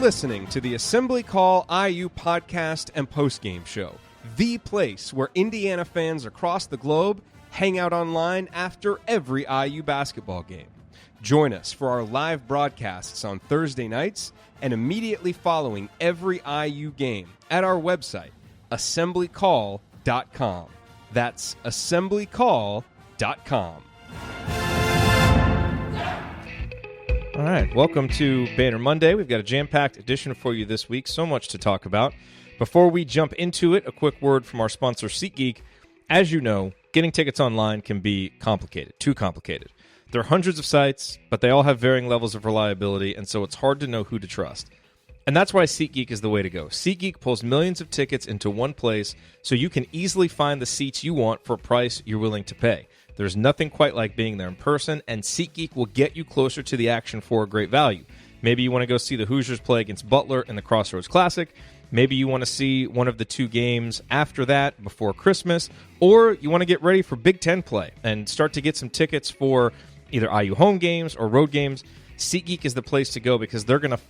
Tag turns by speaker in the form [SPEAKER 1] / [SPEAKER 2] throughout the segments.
[SPEAKER 1] listening to the Assembly Call IU podcast and postgame show, the place where Indiana fans across the globe hang out online after every IU basketball game. Join us for our live broadcasts on Thursday nights and immediately following every IU game at our website, assemblycall.com. That's assemblycall.com. All right, welcome to Banner Monday. We've got a jam-packed edition for you this week, so much to talk about. Before we jump into it, a quick word from our sponsor, SeatGeek. As you know, getting tickets online can be complicated, too complicated. There are hundreds of sites, but they all have varying levels of reliability, and so it's hard to know who to trust. And that's why SeatGeek is the way to go. SeatGeek pulls millions of tickets into one place so you can easily find the seats you want for a price you're willing to pay. There's nothing quite like being there in person, and SeatGeek will get you closer to the action for a great value. Maybe you want to go see the Hoosiers play against Butler in the Crossroads Classic. Maybe you want to see one of the two games after that before Christmas. Or you want to get ready for Big Ten play and start to get some tickets for either IU home games or road games. SeatGeek is the place to go because they're going to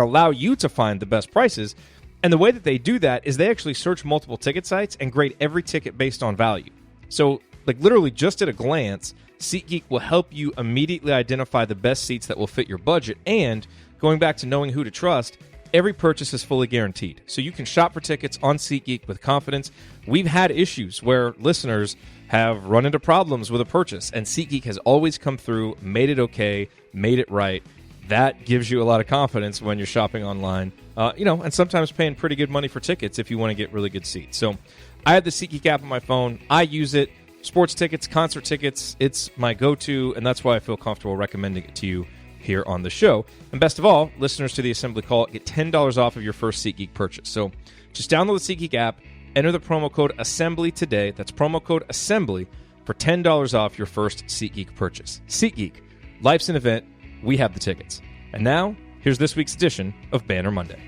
[SPEAKER 1] allow you to find the best prices. And the way that they do that is they actually search multiple ticket sites and grade every ticket based on value. So, literally just at a glance, SeatGeek will help you immediately identify the best seats that will fit your budget. And going back to knowing who to trust, every purchase is fully guaranteed. So you can shop for tickets on SeatGeek with confidence. We've had issues where listeners have run into problems with a purchase, and SeatGeek has always come through, made it okay, made it right. That gives you a lot of confidence when you're shopping online, and sometimes paying pretty good money for tickets if you want to get really good seats. So I have the SeatGeek app on my phone. I use it. Sports tickets, concert tickets, it's my go-to, and that's why I feel comfortable recommending it to you here on the show. And best of all, listeners to the Assembly Call get $10 off of your first SeatGeek purchase. So just download the SeatGeek app, enter the promo code ASSEMBLY today. That's promo code ASSEMBLY for $10 off your first SeatGeek purchase. SeatGeek, life's an event. We have the tickets. And now, here's this week's edition of Banner Monday.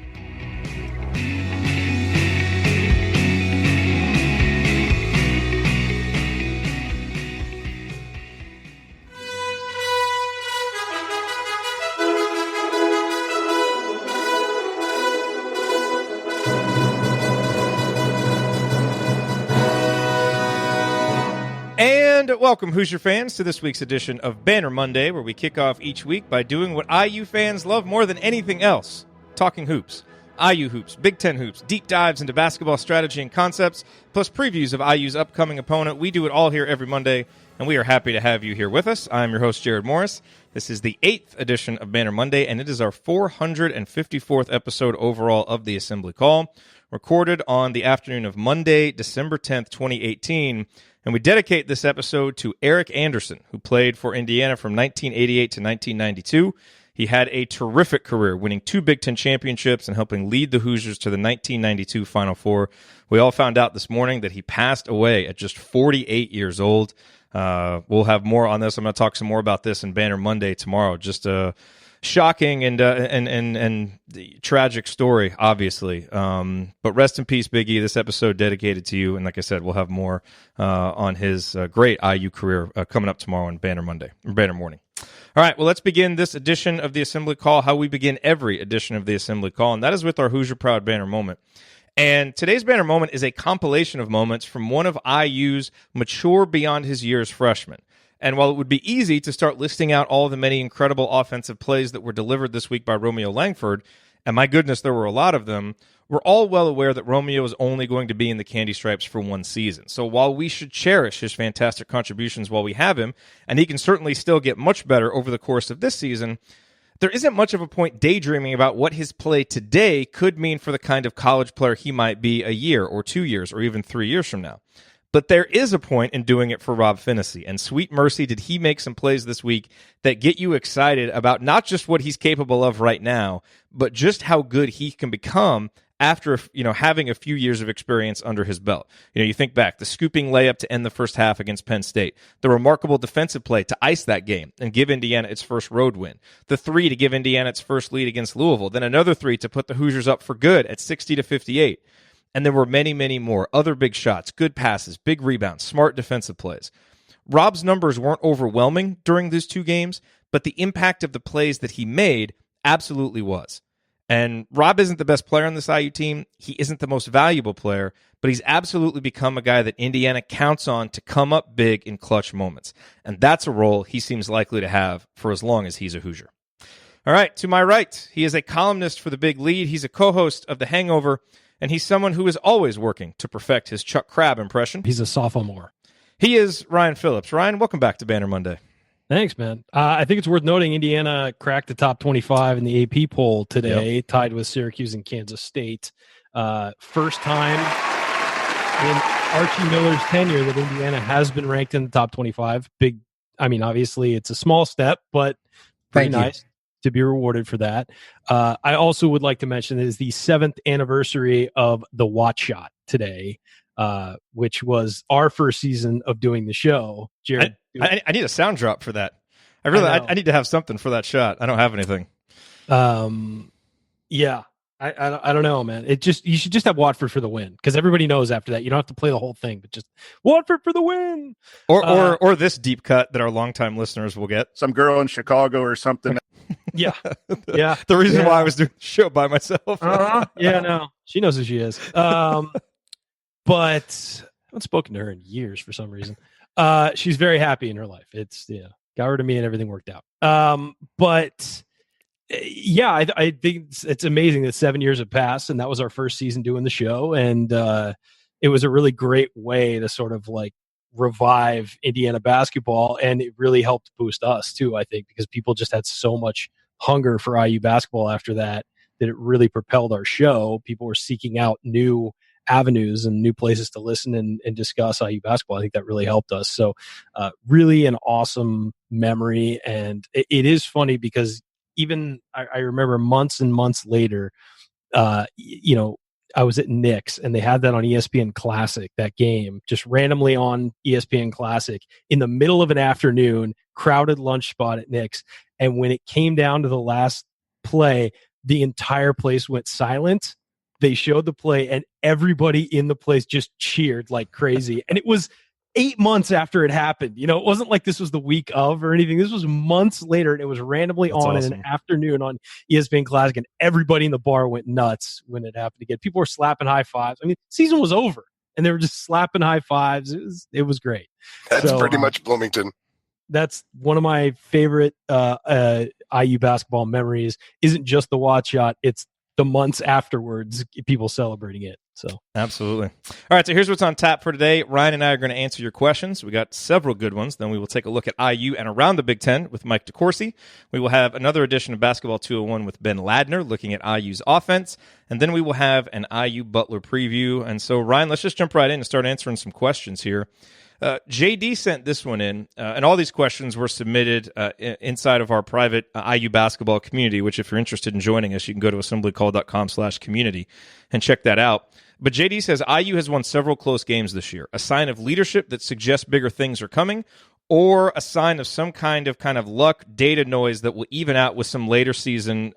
[SPEAKER 1] And welcome, Hoosier fans, to this week's edition of Banner Monday, where we kick off each week by doing what IU fans love more than anything else, talking hoops. IU hoops, Big Ten hoops, deep dives into basketball strategy and concepts, plus previews of IU's upcoming opponent. We do it all here every Monday, and we are happy to have you here with us. I'm your host, Jerod Morris. This is the 8th edition of Banner Monday, and it is our 454th episode overall of the Assembly Call, recorded on the afternoon of Monday, December 10th, 2018. And we dedicate this episode to Eric Anderson, who played for Indiana from 1988 to 1992. He had a terrific career, winning 2 Big Ten championships and helping lead the Hoosiers to the 1992 Final Four. We all found out this morning that he passed away at just 48 years old. We'll have more on this. I'm going to talk some more about this in Banner Monday tomorrow. Just a shocking and tragic story, obviously. But rest in peace, Big E. This episode dedicated to you. And like I said, we'll have more on his great IU career coming up tomorrow on Banner Monday, or Banner Morning. All right, well, let's begin this edition of the Assembly Call, how we begin every edition of the Assembly Call, and that is with our Hoosier Proud Banner moment. And today's Banner moment is a compilation of moments from one of IU's mature beyond his years freshmen. And while it would be easy to start listing out all the many incredible offensive plays that were delivered this week by Romeo Langford, and my goodness, there were a lot of them, we're all well aware that Romeo is only going to be in the Candy Stripes for one season. So while we should cherish his fantastic contributions while we have him, and he can certainly still get much better over the course of this season, there isn't much of a point daydreaming about what his play today could mean for the kind of college player he might be a year or 2 years or even 3 years from now. But there is a point in doing it for Rob Phinisee, and sweet mercy did he make some plays this week that get you excited about not just what he's capable of right now, but just how good he can become after having a few years of experience under his belt. You think back, the scooping layup to end the first half against Penn State, the remarkable defensive play to ice that game and give Indiana its first road win, the 3 to give Indiana its first lead against Louisville, then another 3 to put the Hoosiers up for good at 60-58. And there were many, many more. Other big shots, good passes, big rebounds, smart defensive plays. Rob's numbers weren't overwhelming during these 2 games, but the impact of the plays that he made Absolutely was. And Rob isn't the best player on this IU team. He isn't the most valuable player, but he's absolutely become a guy that Indiana counts on to come up big in clutch moments. And that's a role he seems likely to have for as long as he's a Hoosier. All right, to my right, he is a columnist for The Big Lead. He's a co-host of The Hangover, and he's someone who is always working to perfect his Chuck Crabbe impression.
[SPEAKER 2] He's a sophomore.
[SPEAKER 1] He is Ryan Phillips. Ryan, welcome back to Banner Monday.
[SPEAKER 2] Thanks, man. I think it's worth noting Indiana cracked the top 25 in the AP poll today, tied with Syracuse and Kansas State. First time in Archie Miller's tenure that Indiana has been ranked in the top 25. Obviously it's a small step, but pretty nice to be rewarded for that. I also would like to mention that it is the 7th anniversary of the Watch Shot today, which was our first season of doing the show. Jerod,
[SPEAKER 1] I need a sound drop for that. I need to have something for that shot. I don't have anything.
[SPEAKER 2] Yeah. I don't know, man. You should just have Watford for the win, because everybody knows after that you don't have to play the whole thing, but just Watford for the win.
[SPEAKER 1] Or this deep cut that our longtime listeners will get.
[SPEAKER 3] Some girl in Chicago or something.
[SPEAKER 2] Yeah. Yeah.
[SPEAKER 1] The reason why I was doing the show by myself.
[SPEAKER 2] Yeah, no. She knows who she is. But I haven't spoken to her in years for some reason. She's very happy in her life. Got her to me and everything worked out. But yeah, I think it's amazing that 7 years have passed, and that was our first season doing the show. And it was a really great way to sort of like revive Indiana basketball. And it really helped boost us too, I think, because people just had so much hunger for IU basketball after that it really propelled our show. People were seeking out new avenues and new places to listen and discuss IU basketball. I think that really helped us. So really an awesome memory. And it is funny because even I remember months and months later, I was at Knicks and they had that on ESPN Classic, that game, just randomly on ESPN Classic in the middle of an afternoon, crowded lunch spot at Knicks. And when it came down to the last play, the entire place went silent. They showed the play and everybody in the place just cheered like crazy. And it was 8 months after it happened. It wasn't like this was the week of or anything. This was months later, and it was randomly on in an afternoon on ESPN Classic, and everybody in the bar went nuts when it happened again. People were slapping high fives. I mean, season was over, and they were just slapping high fives. It was great.
[SPEAKER 4] That's pretty much Bloomington.
[SPEAKER 2] That's one of my favorite IU basketball memories. Isn't just the watch shot; it's the months afterwards, people celebrating it. So
[SPEAKER 1] absolutely. All right, so here's what's on tap for today. Ryan and I are going to answer your questions. We got several good ones. Then we will take a look at IU and around the Big Ten with Mike DeCourcy. We will have another edition of Basketball 201 with Ben Ladner looking at IU's offense. And then we will have an IU Butler preview. And so, Ryan, let's just jump right in and start answering some questions here. JD sent this one in, and all these questions were submitted inside of our private IU basketball community, which if you're interested in joining us, you can go to assemblycall.com/community and check that out. But JD says, IU has won several close games this year, a sign of leadership that suggests bigger things are coming, or a sign of some kind of luck, data noise that will even out with some later season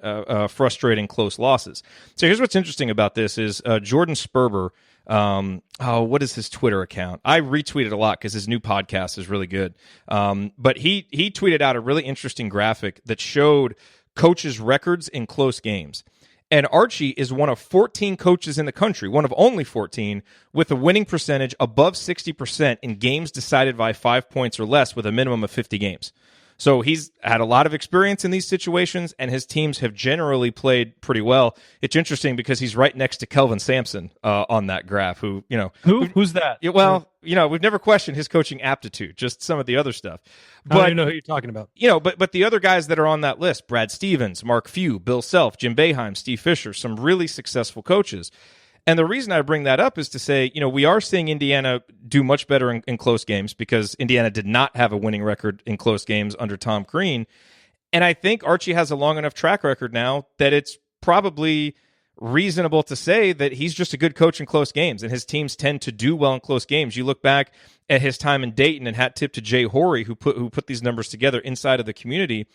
[SPEAKER 1] frustrating close losses. So here's what's interesting about this is Jordan Sperber, what is his Twitter account? I retweet it a lot because his new podcast is really good. But he tweeted out a really interesting graphic that showed coaches' records in close games. And Archie is one of 14 coaches in the country, one of only 14, with a winning percentage above 60% in games decided by 5 points or less with a minimum of 50 games. So he's had a lot of experience in these situations, and his teams have generally played pretty well. It's interesting because he's right next to Kelvin Sampson on that graph, who's
[SPEAKER 2] that?
[SPEAKER 1] Well, we've never questioned his coaching aptitude, just some of the other stuff.
[SPEAKER 2] But, I don't even know who you're talking about.
[SPEAKER 1] But the other guys that are on that list, Brad Stevens, Mark Few, Bill Self, Jim Boeheim, Steve Fisher, some really successful coaches. And the reason I bring that up is to say, we are seeing Indiana do much better in close games because Indiana did not have a winning record in close games under Tom Crean. And I think Archie has a long enough track record now that it's probably reasonable to say that he's just a good coach in close games, and his teams tend to do well in close games. You look back at his time in Dayton, and hat tip to Jay Horry, who put these numbers together inside of the community.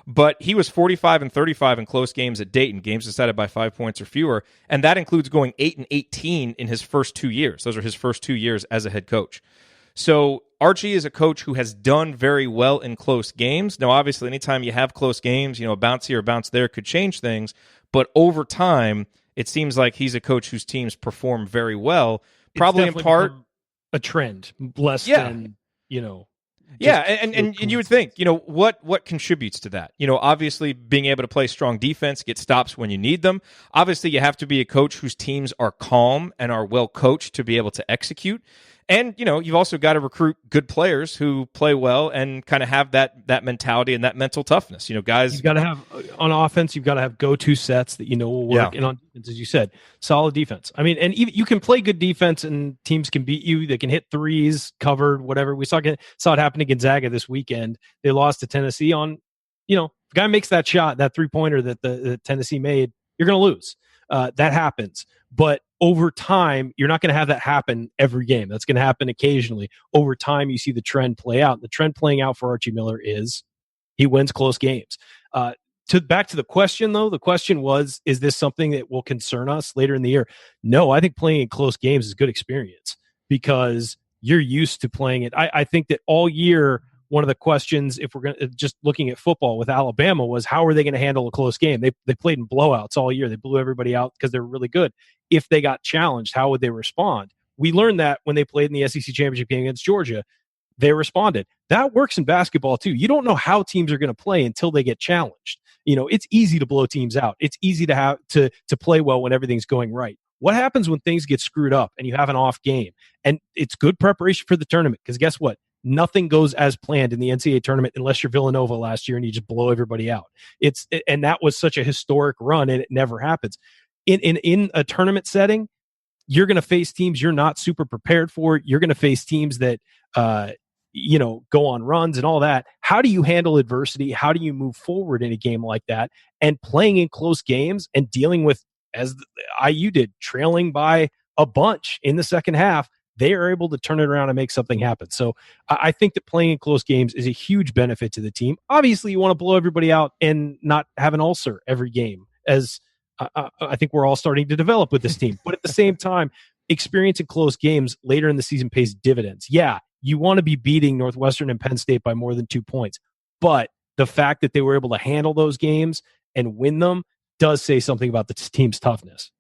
[SPEAKER 1] But he was 45-35 in close games at Dayton, games decided by 5 points or fewer, and that includes going 8-18 in his first 2 years. Those are his first 2 years as a head coach. So Archie is a coach who has done very well in close games. Now, obviously, anytime you have close games, a bounce here, a bounce there could change things. But over time, it seems like he's a coach whose teams perform very well. Probably in part
[SPEAKER 2] a trend, less than
[SPEAKER 1] Yeah, and you would think, what contributes to that? Obviously being able to play strong defense, get stops when you need them. Obviously, you have to be a coach whose teams are calm and are well coached to be able to execute. And, you've also got to recruit good players who play well and kind of have that mentality and that mental toughness. Guys,
[SPEAKER 2] you've got to have on offense, you've got to have go-to sets that will work. And on defense, as you said, solid defense. I mean, and even you can play good defense and teams can beat you. They can hit threes, covered, whatever. We saw it happen to Gonzaga this weekend. They lost to Tennessee on, the guy makes that shot, that three-pointer that the Tennessee made, you're going to lose. That happens. But over time, you're not going to have that happen every game. That's going to happen occasionally. Over time, you see the trend play out. The trend playing out for Archie Miller is he wins close games. Back to the question, though, the question was, is this something that will concern us later in the year? No, I think playing in close games is a good experience because you're used to playing it. I think that all year, one of the questions, if we're going to just looking at football with Alabama, was how are they going to handle a close game? They played in blowouts all year. They blew everybody out because they were really good. If they got challenged, how would they respond? We learned that when they played in the SEC championship game against Georgia, they responded. That works in basketball too. You don't know how teams are going to play until they get challenged. It's easy to blow teams out. It's easy to have to play well when everything's going right. What happens when things get screwed up and you have an off game? And it's good preparation for the tournament because guess what? Nothing goes as planned in the NCAA tournament unless you're Villanova last year and you just blow everybody out. And that was such a historic run and it never happens. In a tournament setting, you're going to face teams you're not super prepared for. You're going to face teams that, go on runs and all that. How do you handle adversity? How do you move forward in a game like that? And playing in close games and dealing with, as IU did, trailing by a bunch in the second half, they are able to turn it around and make something happen. So I think that playing in close games is a huge benefit to the team. Obviously, you want to blow everybody out and not have an ulcer every game, as I think we're all starting to develop with this team. But at the same time, experience in close games later in the season pays dividends. Yeah, you want to be beating Northwestern and Penn State by more than 2 points. But the fact that they were able to handle those games and win them does say something about the team's toughness.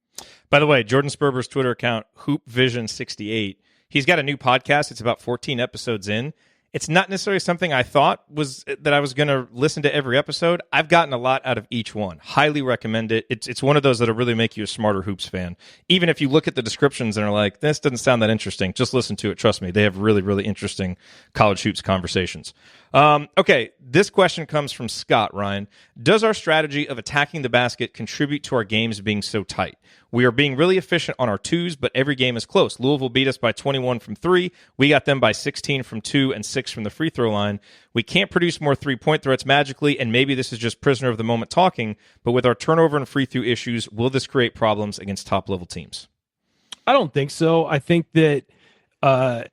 [SPEAKER 1] By the way, Jordan Sperber's Twitter account, HoopVision68, he's got a new podcast. It's about 14 episodes in. It's not necessarily something I thought was that I was going to listen to every episode. I've gotten a lot out of each one. Highly recommend it. It's one of those that'll really make you a smarter hoops fan. Even if you look at the descriptions and are like, this doesn't sound that interesting, just listen to it. Trust me, they have really, really interesting college hoops conversations. Okay, this question comes from Scott, Ryan. Does our strategy of attacking the basket contribute to our games being so tight? We are being really efficient on our twos, but every game is close. Louisville beat us by 21 from 3. We got them by 16 from 2 and 6 from the free throw line. We can't produce more three-point threats magically, and maybe this is just prisoner of the moment talking, but with our turnover and free throw issues, will this create problems against top-level teams?
[SPEAKER 2] I don't think so. I think that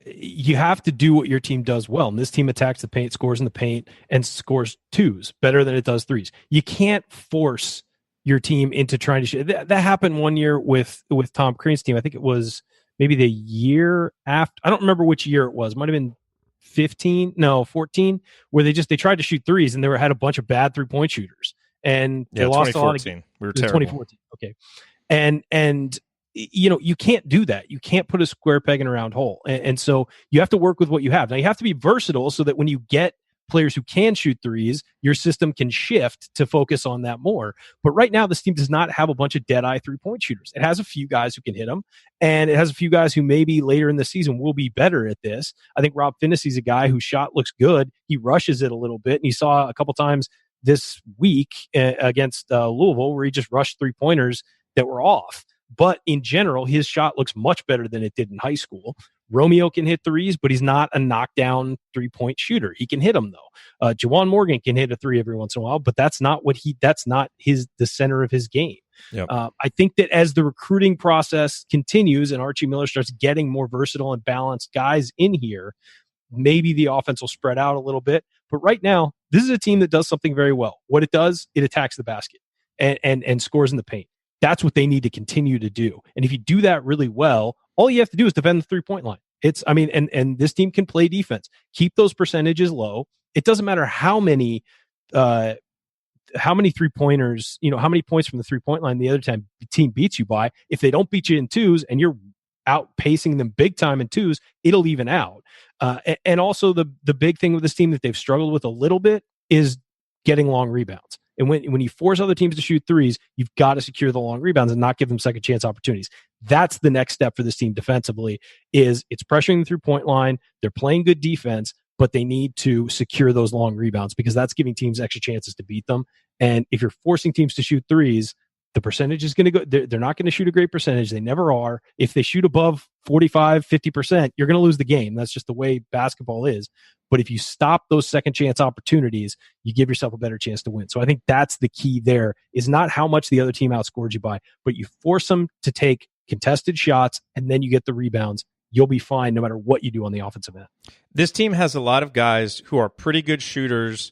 [SPEAKER 2] you have to do what your team does well. And this team attacks the paint, scores in the paint, and scores twos better than it does threes. You can't force your team into trying to shoot. That happened one year with Tom Crean's team. I think it was maybe the year after. I don't remember which year it was. It might have been 14, where they tried to shoot threes and they had a bunch of bad 3-point shooters. And they lost a lot of games.
[SPEAKER 1] We were terrible.
[SPEAKER 2] 2014. Okay. And you can't do that. You can't put a square peg in a round hole. And so you have to work with what you have. Now you have to be versatile so that when you get players who can shoot threes, your system can shift to focus on that more. But right now, this team does not have a bunch of dead-eye 3-point shooters. It has a few guys who can hit them, and it has a few guys who maybe later in the season will be better at this. I think Rob Finney's a guy whose shot looks good. He rushes it a little bit, and you saw a couple times this week against Louisville where he just rushed 3-pointers that were off. But in general, his shot looks much better than it did in high school. Romeo can hit threes, but he's not a knockdown 3-point shooter. He can hit them though. Juwan Morgan can hit a three every once in a while, but that's not the center of his game.
[SPEAKER 1] Yep.
[SPEAKER 2] I think that as the recruiting process continues and Archie Miller starts getting more versatile and balanced guys in here, maybe the offense will spread out a little bit. But right now, this is a team that does something very well. What it does, it attacks the basket and scores in the paint. That's what they need to continue to do. And if you do that really well, all you have to do is defend the 3-point line. And this team can play defense. Keep those percentages low. It doesn't matter how many 3-pointers, how many points from the 3-point line the other team beats you by. If they don't beat you in twos and you're outpacing them big time in twos, it'll even out. And also the big thing with this team that they've struggled with a little bit is getting long rebounds. And when you force other teams to shoot threes, you've got to secure the long rebounds and not give them second chance opportunities. That's the next step for this team defensively. Is it's pressuring the 3-point line. They're playing good defense, but they need to secure those long rebounds because that's giving teams extra chances to beat them. And if you're forcing teams to shoot threes, the percentage is going to go. They're not going to shoot a great percentage. They never are. If they shoot above 45, 50%, you're going to lose the game. That's just the way basketball is. But if you stop those second chance opportunities, you give yourself a better chance to win. So I think that's the key there, is not how much the other team outscored you by, but you force them to take contested shots and then you get the rebounds. You'll be fine no matter what you do on the offensive end.
[SPEAKER 1] This team has a lot of guys who are pretty good shooters,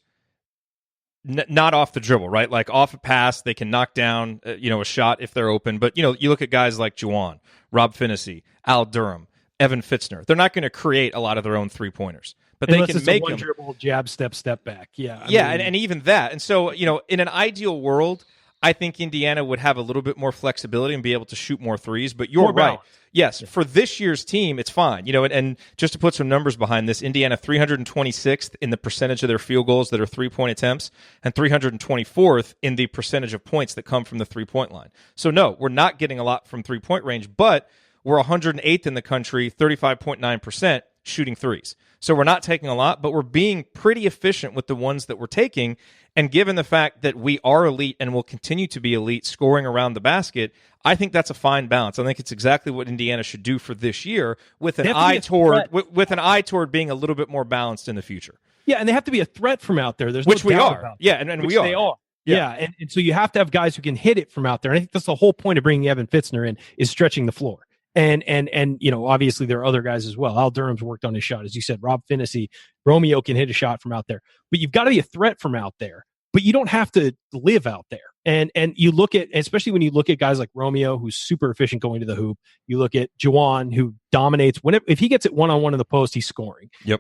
[SPEAKER 1] not off the dribble, right? Like off a pass, they can knock down a shot if they're open. But, you look at guys like Juwan, Rob Finney, Al Durham, Evan Fitzner. They're not going to create a lot of their own 3-pointers. But
[SPEAKER 2] unless
[SPEAKER 1] they can
[SPEAKER 2] it's
[SPEAKER 1] make
[SPEAKER 2] a one
[SPEAKER 1] them.
[SPEAKER 2] dribble, jab, step back. Yeah.
[SPEAKER 1] And even that. And so, in an ideal world, I think Indiana would have a little bit more flexibility and be able to shoot more threes. But you're right. Yes, for this year's team, it's fine. And just to put some numbers behind this, Indiana 326th in the percentage of their field goals that are 3-point attempts and 324th in the percentage of points that come from the 3-point line. So, no, we're not getting a lot from 3-point range, but we're 108th in the country, 35.9% shooting threes. So we're not taking a lot, but we're being pretty efficient with the ones that we're taking. And given the fact that we are elite and will continue to be elite scoring around the basket, I think that's a fine balance. I think it's exactly what Indiana should do for this year with an eye toward being a little bit more balanced in the future.
[SPEAKER 2] Yeah, and they have to be a threat from out there. There's
[SPEAKER 1] which
[SPEAKER 2] no
[SPEAKER 1] we
[SPEAKER 2] doubt
[SPEAKER 1] are.
[SPEAKER 2] about
[SPEAKER 1] Yeah, and
[SPEAKER 2] which
[SPEAKER 1] we are.
[SPEAKER 2] They are.
[SPEAKER 1] Yeah.
[SPEAKER 2] And so you have to have guys who can hit it from out there. And I think that's the whole point of bringing Evan Fitzner in, is stretching the floor. And obviously there are other guys as well. Al Durham's worked on his shot. As you said, Rob Finney, Romeo can hit a shot from out there. But you've got to be a threat from out there. But you don't have to live out there. And you look at, especially when you look at guys like Romeo, who's super efficient going to the hoop. You look at Juwan, who dominates. If he gets it one-on-one in the post, he's scoring.
[SPEAKER 1] Yep.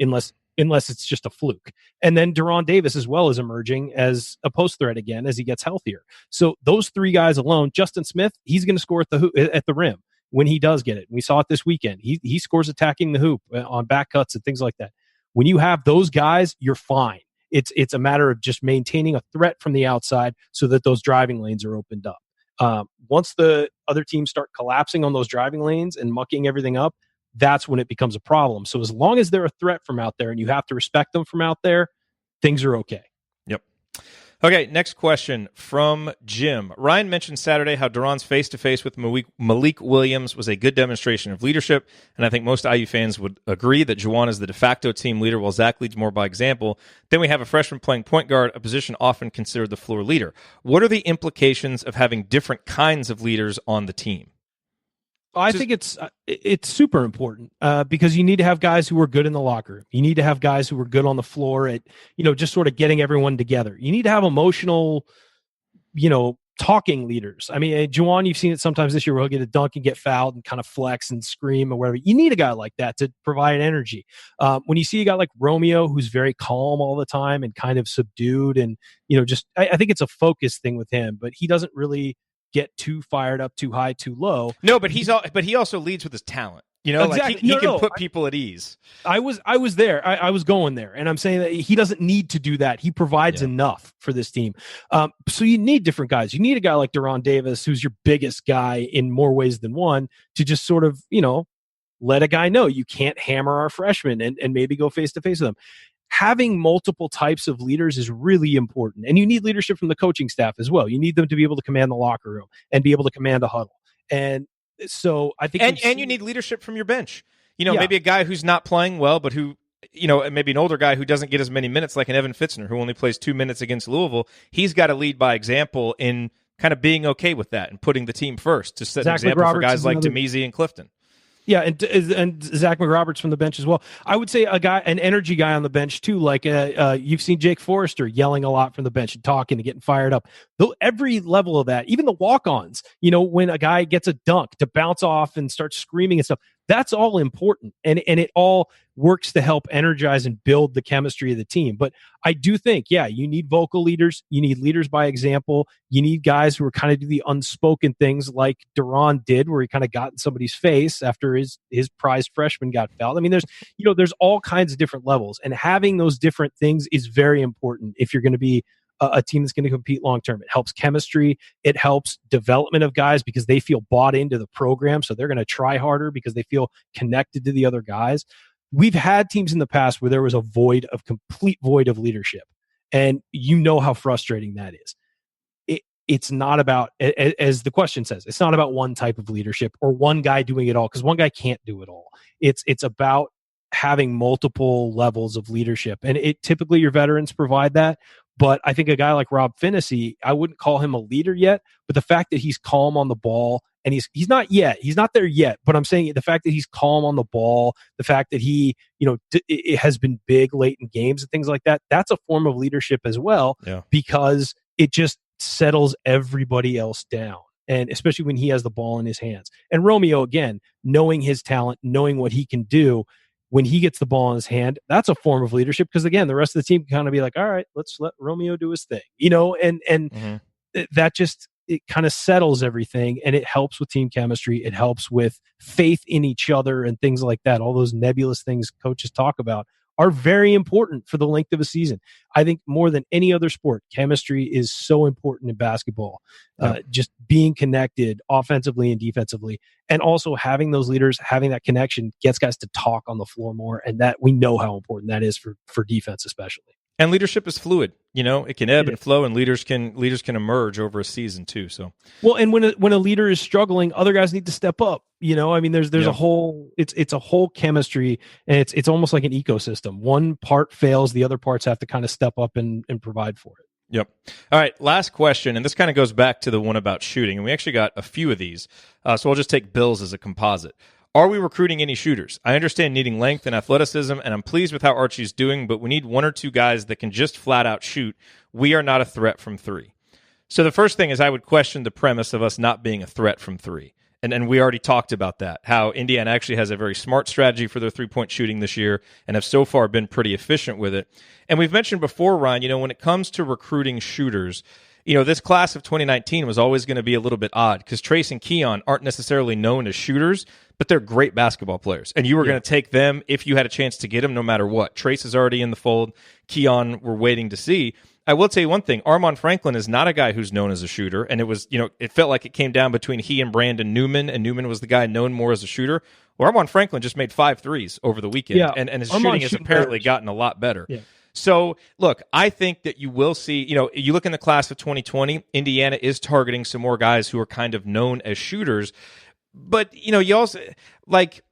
[SPEAKER 2] Unless it's just a fluke. And then De'Ron Davis as well is emerging as a post threat again as he gets healthier. So those three guys alone, Justin Smith, he's going to score at the rim when he does get it. We saw it this weekend. He scores attacking the hoop on back cuts and things like that. When you have those guys, you're fine. It's a matter of just maintaining a threat from the outside so that those driving lanes are opened up. Once the other teams start collapsing on those driving lanes and mucking everything up, that's when it becomes a problem. So as long as they're a threat from out there and you have to respect them from out there, things are okay.
[SPEAKER 1] Yep. Okay, next question from Jim. Ryan mentioned Saturday how De'Ron's face-to-face with Malik Williams was a good demonstration of leadership, and I think most IU fans would agree that Juwan is the de facto team leader while Zach leads more by example. Then we have a freshman playing point guard, a position often considered the floor leader. What are the implications of having different kinds of leaders on the team?
[SPEAKER 2] I think it's super important because you need to have guys who are good in the locker room. You need to have guys who are good on the floor at, just sort of getting everyone together. You need to have emotional, talking leaders. I mean, Juwan, you've seen it sometimes this year where he'll get a dunk and get fouled and kind of flex and scream or whatever. You need a guy like that to provide energy. When you see a guy like Romeo, who's very calm all the time and kind of subdued and, I think it's a focus thing with him, but he doesn't really get too fired up, too high, too low.
[SPEAKER 1] No, but he also leads with his talent.
[SPEAKER 2] Exactly.
[SPEAKER 1] Like he can put people at ease.
[SPEAKER 2] I was there. I was going there, and I'm saying that he doesn't need to do that. He provides enough for this team. So you need different guys. You need a guy like De'Ron Davis, who's your biggest guy in more ways than one, to just sort of let a guy know you can't hammer our freshmen and maybe go face to face with them. Having multiple types of leaders is really important. And you need leadership from the coaching staff as well. You need them to be able to command the locker room and be able to command a huddle. And so I think...
[SPEAKER 1] And you need leadership from your bench. Maybe a guy who's not playing well, but who, maybe an older guy who doesn't get as many minutes, like an Evan Fitzner, who only plays 2 minutes against Louisville. He's got to lead by example in kind of being okay with that and putting the team first to set an example for guys like Demezy and Clifton.
[SPEAKER 2] Yeah, and Zach McRoberts from the bench as well. I would say an energy guy on the bench too. Like you've seen Jake Forrester yelling a lot from the bench and talking and getting fired up. Though every level of that, even the walk-ons. When a guy gets a dunk to bounce off and start screaming and stuff, That's all important. And it all works to help energize and build the chemistry of the team. But I do think, you need vocal leaders. You need leaders by example. You need guys who are kind of do the unspoken things like De'Ron did, where he kind of got in somebody's face after his prized freshman got fouled. I mean, there's all kinds of different levels, and having those different things is very important if you're going to be a team that's going to compete long term. It helps chemistry. It helps development of guys because they feel bought into the program. So they're going to try harder because they feel connected to the other guys. We've had teams in the past where there was a complete void of leadership. And you know how frustrating that is. It's not about, as the question says, it's not about one type of leadership or one guy doing it all, because one guy can't do it all. It's about having multiple levels of leadership. And typically your veterans provide that. But I think a guy like Rob Finney, I wouldn't call him a leader yet, but the fact that he's calm on the ball, and he's not there yet, but I'm saying the fact that he's calm on the ball, the fact that he, it has been big late in games and things like that, that's a form of leadership as well, because it just settles everybody else down. And especially when he has the ball in his hands. And Romeo, again, knowing his talent, knowing what he can do, when he gets the ball in his hand, that's a form of leadership, because again, the rest of the team can kind of be like, all right, let's let Romeo do his thing, and that just, it kind of settles everything, and it helps with team chemistry. It helps with faith in each other and things like that. All those nebulous things coaches talk about are very important for the length of a season. I think more than any other sport, chemistry is so important in basketball. Just being connected offensively and defensively, and also having those leaders, having that connection gets guys to talk on the floor more. And that, we know how important that is for defense, especially.
[SPEAKER 1] And leadership is fluid. It can ebb and flow, and leaders can emerge over a season too. So,
[SPEAKER 2] well, and when a leader is struggling, other guys need to step up. I mean, there's a whole, it's a whole chemistry, and it's almost like an ecosystem. One part fails, the other parts have to kind of step up and provide for it.
[SPEAKER 1] Yep. All right, last question, and this kind of goes back to the one about shooting, and we actually got a few of these, so I'll just take Bills as a composite. Are we recruiting any shooters? I understand needing length and athleticism, and I'm pleased with how Archie's doing, but we need one or two guys that can just flat out shoot. We are not a threat from three. So the first thing is, I would question the premise of us not being a threat from three. And we already talked about that, how Indiana actually has a very smart strategy for their three-point shooting this year and have so far been pretty efficient with it. And we've mentioned before, Ryan, when it comes to recruiting shooters, this class of 2019 was always going to be a little bit odd because Trace and Keon aren't necessarily known as shooters, but they're great basketball players. And you were going to take them if you had a chance to get them no matter what. Trace is already in the fold. Keon, we're waiting to see. I will tell you one thing. Armon Franklin is not a guy who's known as a shooter. And it was, it felt like it came down between he and Brandon Newman, and Newman was the guy known more as a shooter. Well, Armon Franklin just made 5 threes over the weekend, and his shooting has apparently gotten a lot better. Yeah. So, look, I think that you will see, you look in the class of 2020, Indiana is targeting some more guys who are kind of known as shooters. But, you also, like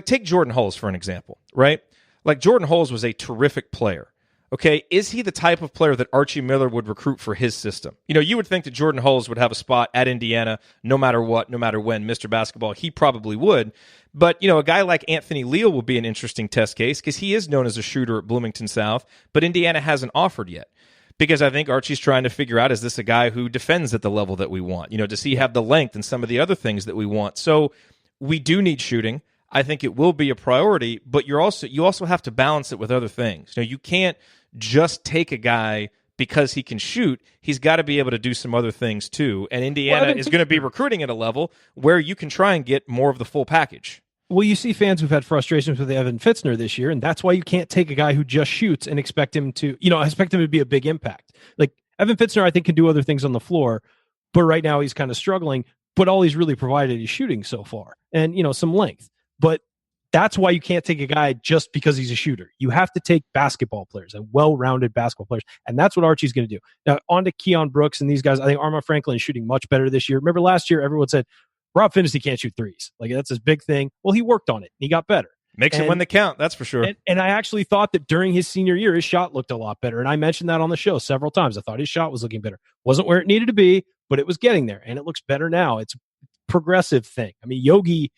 [SPEAKER 1] take Jordan Hulls for an example, right? Like, Jordan Hulls was a terrific player. Okay, is he the type of player that Archie Miller would recruit for his system? You would think that Jordan Hulls would have a spot at Indiana no matter what, no matter when, Mr. Basketball, he probably would. But, a guy like Anthony Leal will be an interesting test case because he is known as a shooter at Bloomington South, but Indiana hasn't offered yet. Because I think Archie's trying to figure out, is this a guy who defends at the level that we want? Does he have the length and some of the other things that we want? So we do need shooting. I think it will be a priority, but you also have to balance it with other things. You can't just take a guy because he can shoot. He's got to be able to do some other things too. And Indiana is going to be recruiting at a level where you can try and get more of the full package.
[SPEAKER 2] Well, you see fans who've had frustrations with Evan Fitzner this year, and that's why you can't take a guy who just shoots and expect him to be a big impact. Like, Evan Fitzner, I think, can do other things on the floor, but right now he's kind of struggling. But all he's really provided is shooting so far, and some length. But that's why you can't take a guy just because he's a shooter. You have to take basketball players and well-rounded basketball players, and that's what Archie's going to do. Now, on to Keon Brooks and these guys. I think Armon Franklin is shooting much better this year. Remember last year, everyone said, Rob Finney can't shoot threes. Like, that's his big thing. Well, he worked on it. He got better.
[SPEAKER 1] Makes him win the count, that's for sure.
[SPEAKER 2] And I actually thought that during his senior year, his shot looked a lot better. And I mentioned that on the show several times. I thought his shot was looking better. Wasn't where it needed to be, but it was getting there. And it looks better now. It's a progressive thing. I mean, Yogi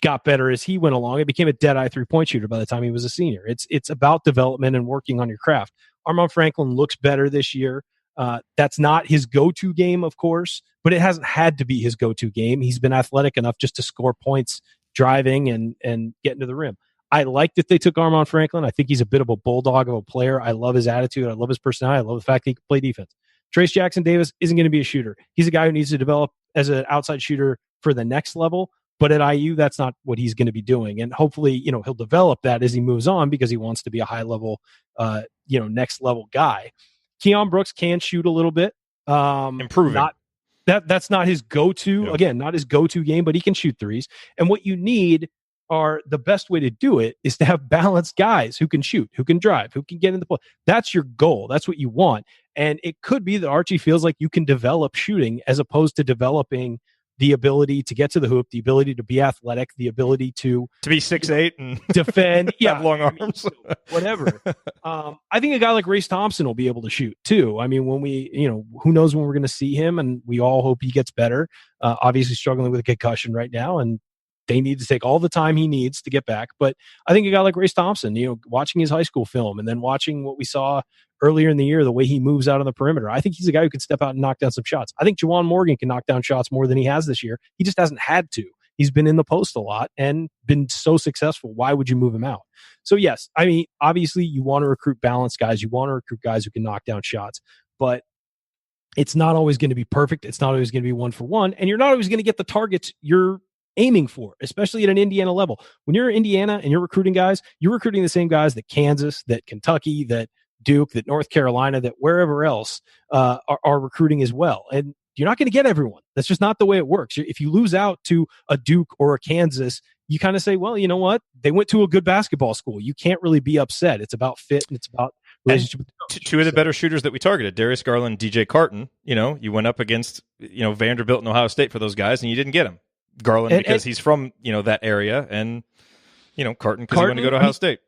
[SPEAKER 2] got better as he went along. It became a dead-eye three-point shooter by the time he was a senior. It's about development and working on your craft. Armon Franklin looks better this year. That's not his go-to game, of course, but it hasn't had to be his go-to game. He's been athletic enough just to score points driving and getting to the rim. I like that they took Armand Franklin. I think he's a bit of a bulldog of a player. I love his attitude. I love his personality. I love the fact that he can play defense. Trace Jackson Davis isn't going to be a shooter. He's a guy who needs to develop as an outside shooter for the next level. But at IU, that's not what he's going to be doing. And hopefully, he'll develop that as he moves on because he wants to be a high level, next level guy. Keon Brooks can shoot a little bit.
[SPEAKER 1] Improving.
[SPEAKER 2] That's not his go-to.
[SPEAKER 1] Yep.
[SPEAKER 2] Again, not his go-to game, but he can shoot threes. And what you need are the best way to do it is to have balanced guys who can shoot, who can drive, who can get in the play. That's your goal. That's what you want. And it could be that Archie feels like you can develop shooting as opposed to developing the ability to get to the hoop, the ability to be athletic, the ability to
[SPEAKER 1] be 6'8" and
[SPEAKER 2] defend,
[SPEAKER 1] have long arms,
[SPEAKER 2] whatever. I think a guy like Race Thompson will be able to shoot too. I mean, when who knows when we're going to see him, and we all hope he gets better. Obviously struggling with a concussion right now, and they need to take all the time he needs to get back. But I think a guy like Race Thompson, watching his high school film and then watching what we saw earlier in the year, the way he moves out on the perimeter, I think he's a guy who can step out and knock down some shots. I think Juwan Morgan can knock down shots more than he has this year. He just hasn't had to. He's been in the post a lot and been so successful. Why would you move him out? So yes, I mean, obviously you want to recruit balanced guys. You want to recruit guys who can knock down shots, but it's not always going to be perfect. It's not always going to be 1-for-1, and you're not always going to get the targets you're aiming for, especially at an Indiana level. When you're in Indiana and you're recruiting guys, you're recruiting the same guys that Kansas, that Kentucky, that Duke, that North Carolina, that wherever else are recruiting as well. And you're not going to get everyone. That's just not the way it works. If you lose out to a Duke or a Kansas, you kind of say, well, you know what? They went to a good basketball school. You can't really be upset. It's about fit and it's about relationship.
[SPEAKER 1] Two of the better shooters that we targeted, Darius Garland, DJ Carton, you went up against, Vanderbilt and Ohio State for those guys and you didn't get them. Garland because he's from, that area, and, Carton because he wanted to go to Ohio State.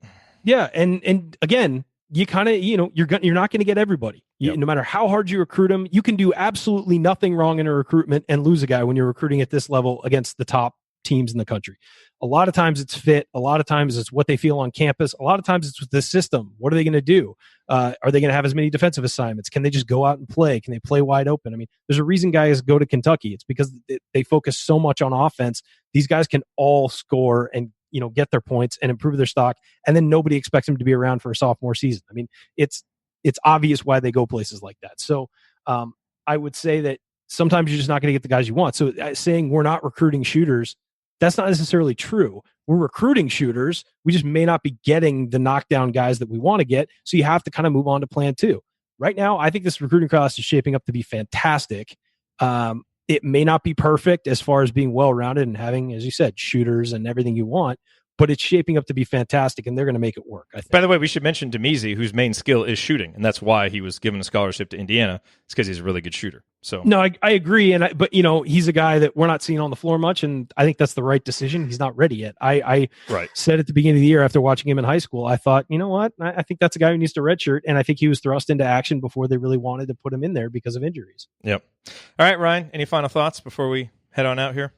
[SPEAKER 2] Yeah. And again, you kind of, you're not going to get everybody. No matter how hard you recruit them, you can do absolutely nothing wrong in a recruitment and lose a guy when you're recruiting at this level against the top teams in the country. A lot of times it's fit. A lot of times it's what they feel on campus. A lot of times it's with the system. What are they going to do? Are they going to have as many defensive assignments? Can they just go out and play? Can they play wide open? I mean, there's a reason guys go to Kentucky. It's because they focus so much on offense. These guys can all score and, get their points and improve their stock. And then nobody expects them to be around for a sophomore season. I mean, it's obvious why they go places like that. So I would say that sometimes you're just not going to get the guys you want. So saying we're not recruiting shooters, that's not necessarily true. We're recruiting shooters. We just may not be getting the knockdown guys that we want to get. So you have to kind of move on to plan two. Right now, I think this recruiting class is shaping up to be fantastic. It may not be perfect as far as being well-rounded and having, as you said, shooters and everything you want, but it's shaping up to be fantastic, and they're going to make it work, I think.
[SPEAKER 1] By the way, we should mention Demizi, whose main skill is shooting, and that's why he was given a scholarship to Indiana. It's because he's a really good shooter. So
[SPEAKER 2] no, I agree, but he's a guy that we're not seeing on the floor much, and I think that's the right decision. He's not ready yet. I said at the beginning of the year after watching him in high school, I thought, you know what? I think that's a guy who needs to redshirt, and I think he was thrust into action before they really wanted to put him in there because of injuries.
[SPEAKER 1] Yep. All right, Ryan, any final thoughts before we head on out here?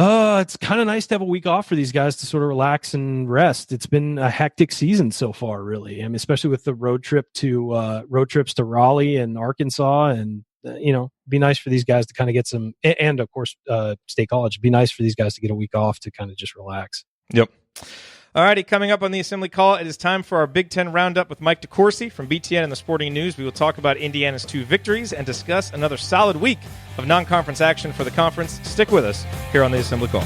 [SPEAKER 2] It's kind of nice to have a week off for these guys to sort of relax and rest. It's been a hectic season so far, really. I mean, especially with the road trips to Raleigh and Arkansas, and be nice for these guys to kind of get some, and of course, State College. It'd be nice for these guys to get a week off to kind of just relax.
[SPEAKER 1] Yep. All righty, coming up on the Assembly Call, it is time for our Big Ten Roundup with Mike DeCourcy from BTN and the Sporting News. We will talk about Indiana's 2 victories and discuss another solid week of non-conference action for the conference. Stick with us here on the Assembly Call.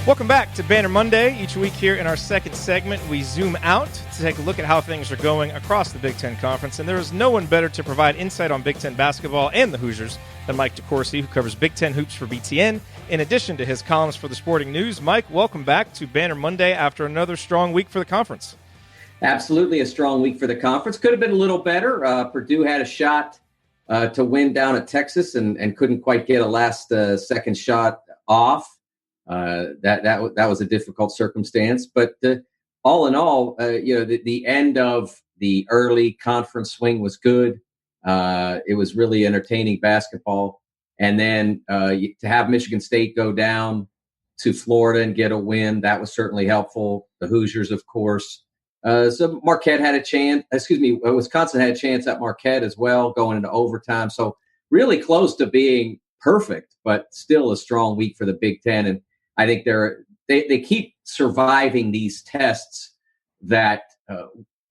[SPEAKER 1] Welcome back to Banner Monday. Each week here in our second segment, we zoom out to take a look at how things are going across the Big Ten Conference, and there is no one better to provide insight on Big Ten basketball and the Hoosiers than Mike DeCourcy, who covers Big Ten hoops for BTN, in addition to his columns for the Sporting News. Mike, welcome back to Banner Monday after another strong week for the conference.
[SPEAKER 5] Absolutely a strong week for the conference. Could have been a little better. Purdue had a shot to win down at Texas and couldn't quite get a last second shot off. That was a difficult circumstance, but all in all, the end of the early conference swing was good. It was really entertaining basketball, and then to have Michigan State go down to Florida and get a win. That was certainly helpful. The Hoosiers, of course. So Marquette had a chance. Wisconsin had a chance at Marquette as well, going into overtime. So really close to being perfect, but still a strong week for the Big Ten. And I think they keep surviving these tests that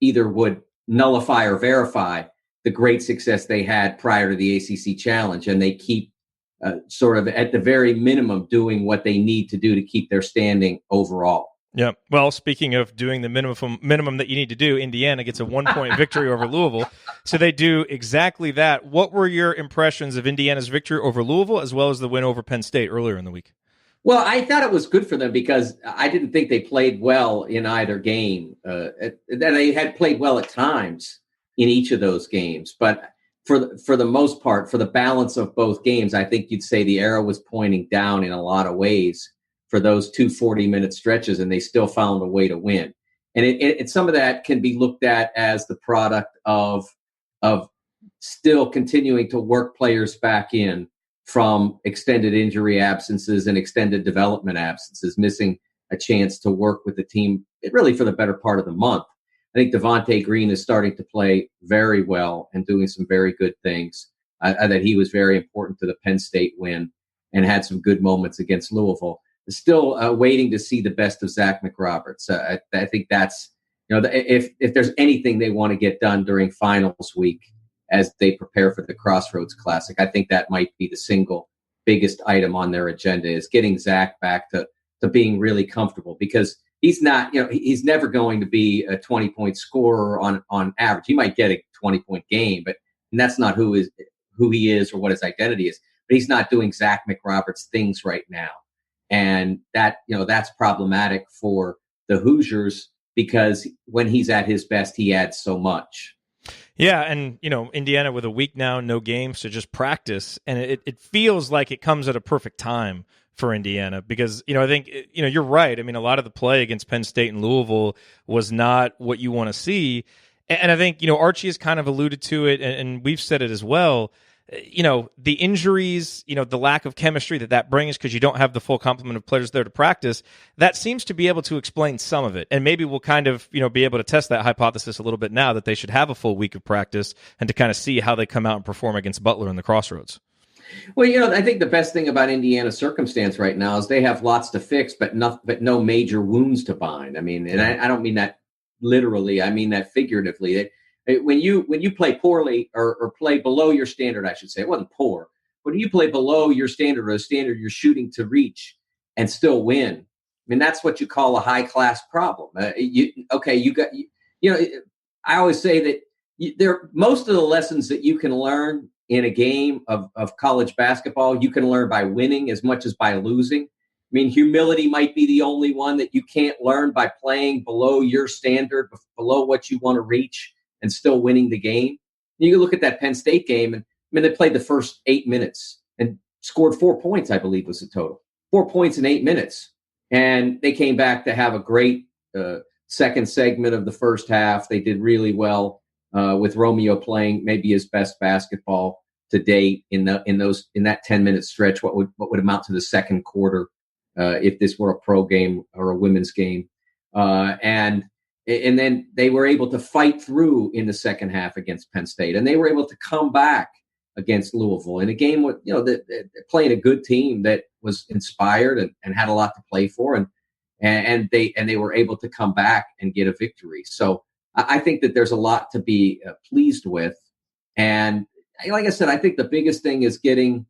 [SPEAKER 5] either would nullify or verify the great success they had prior to the ACC Challenge, and they keep sort of at the very minimum doing what they need to do to keep their standing overall.
[SPEAKER 1] Yeah. Well, speaking of doing the minimum that you need to do, Indiana gets a 1-point victory over Louisville. So they do exactly that. What were your impressions of Indiana's victory over Louisville as well as the win over Penn State earlier in the week?
[SPEAKER 5] Well, I thought it was good for them because I didn't think they played well in either game. They had played well at times in each of those games. But for the most part, for the balance of both games, I think you'd say the arrow was pointing down in a lot of ways for those 2 40-minute stretches, and they still found a way to win. And some of that can be looked at as the product of still continuing to work players back in from extended injury absences and extended development absences, missing a chance to work with the team really for the better part of the month. I think Devontae Green is starting to play very well and doing some very good things. That he was very important to the Penn State win and had some good moments against Louisville. Still waiting to see the best of Zach McRoberts. I think that's, if there's anything they want to get done during finals week as they prepare for the Crossroads Classic, I think that might be the single biggest item on their agenda is getting Zach back to being really comfortable, because he's not, he's never going to be a 20-point scorer on average. He might get a 20-point game, but that's not who he is or what his identity is. But he's not doing Zach McRoberts things right now. And that's problematic for the Hoosiers because when he's at his best, he adds so much.
[SPEAKER 1] Yeah, and, Indiana with a week now, no games to just practice, and it feels like it comes at a perfect time for Indiana because, I think, you're right. I mean, a lot of the play against Penn State and Louisville was not what you want to see. And I think, Archie has kind of alluded to it, and we've said it as well. The injuries, the lack of chemistry that brings because you don't have the full complement of players there to practice, that seems to be able to explain some of it. And maybe we'll kind of, be able to test that hypothesis a little bit now that they should have a full week of practice and to kind of see how they come out and perform against Butler in the Crossroads.
[SPEAKER 5] Well, I think the best thing about Indiana's circumstance right now is they have lots to fix, but no major wounds to bind. I mean, and I don't mean that literally. I mean that figuratively. When you play poorly or play below your standard, I should say, it wasn't poor, but when you play below your standard or a standard you're shooting to reach and still win, I mean, that's what you call a high class problem. I always say that most of the lessons that you can learn in a game of college basketball, you can learn by winning as much as by losing. I mean, humility might be the only one that you can't learn by playing below your standard, below what you want to reach, and still winning the game. You can look at that Penn State game, and they played the first 8 minutes and scored 4 points, I believe was the total. 4 points in 8 minutes. And they came back to have a great second segment of the first half. They did really well with Romeo playing maybe his best basketball to date in that 10-minute stretch, what would amount to the second quarter if this were a pro game or a women's game. And then they were able to fight through in the second half against Penn State, and they were able to come back against Louisville in a game with playing a good team that was inspired and had a lot to play for, and they were able to come back and get a victory. So I think that there's a lot to be pleased with, and like I said, I think the biggest thing is getting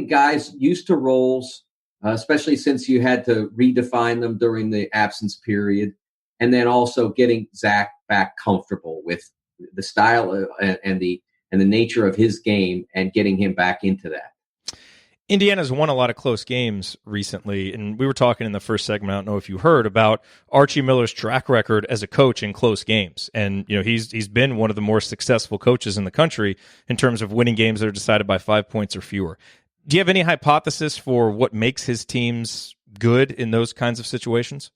[SPEAKER 5] guys used to roles, especially since you had to redefine them during the absence period. And then also getting Zach back comfortable with the style and the nature of his game and getting him back into that.
[SPEAKER 1] Indiana's won a lot of close games recently, and we were talking in the first segment, I don't know if you heard, about Archie Miller's track record as a coach in close games. And, he's been one of the more successful coaches in the country in terms of winning games that are decided by 5 points or fewer. Do you have any hypothesis for what makes his teams good in those kinds of situations?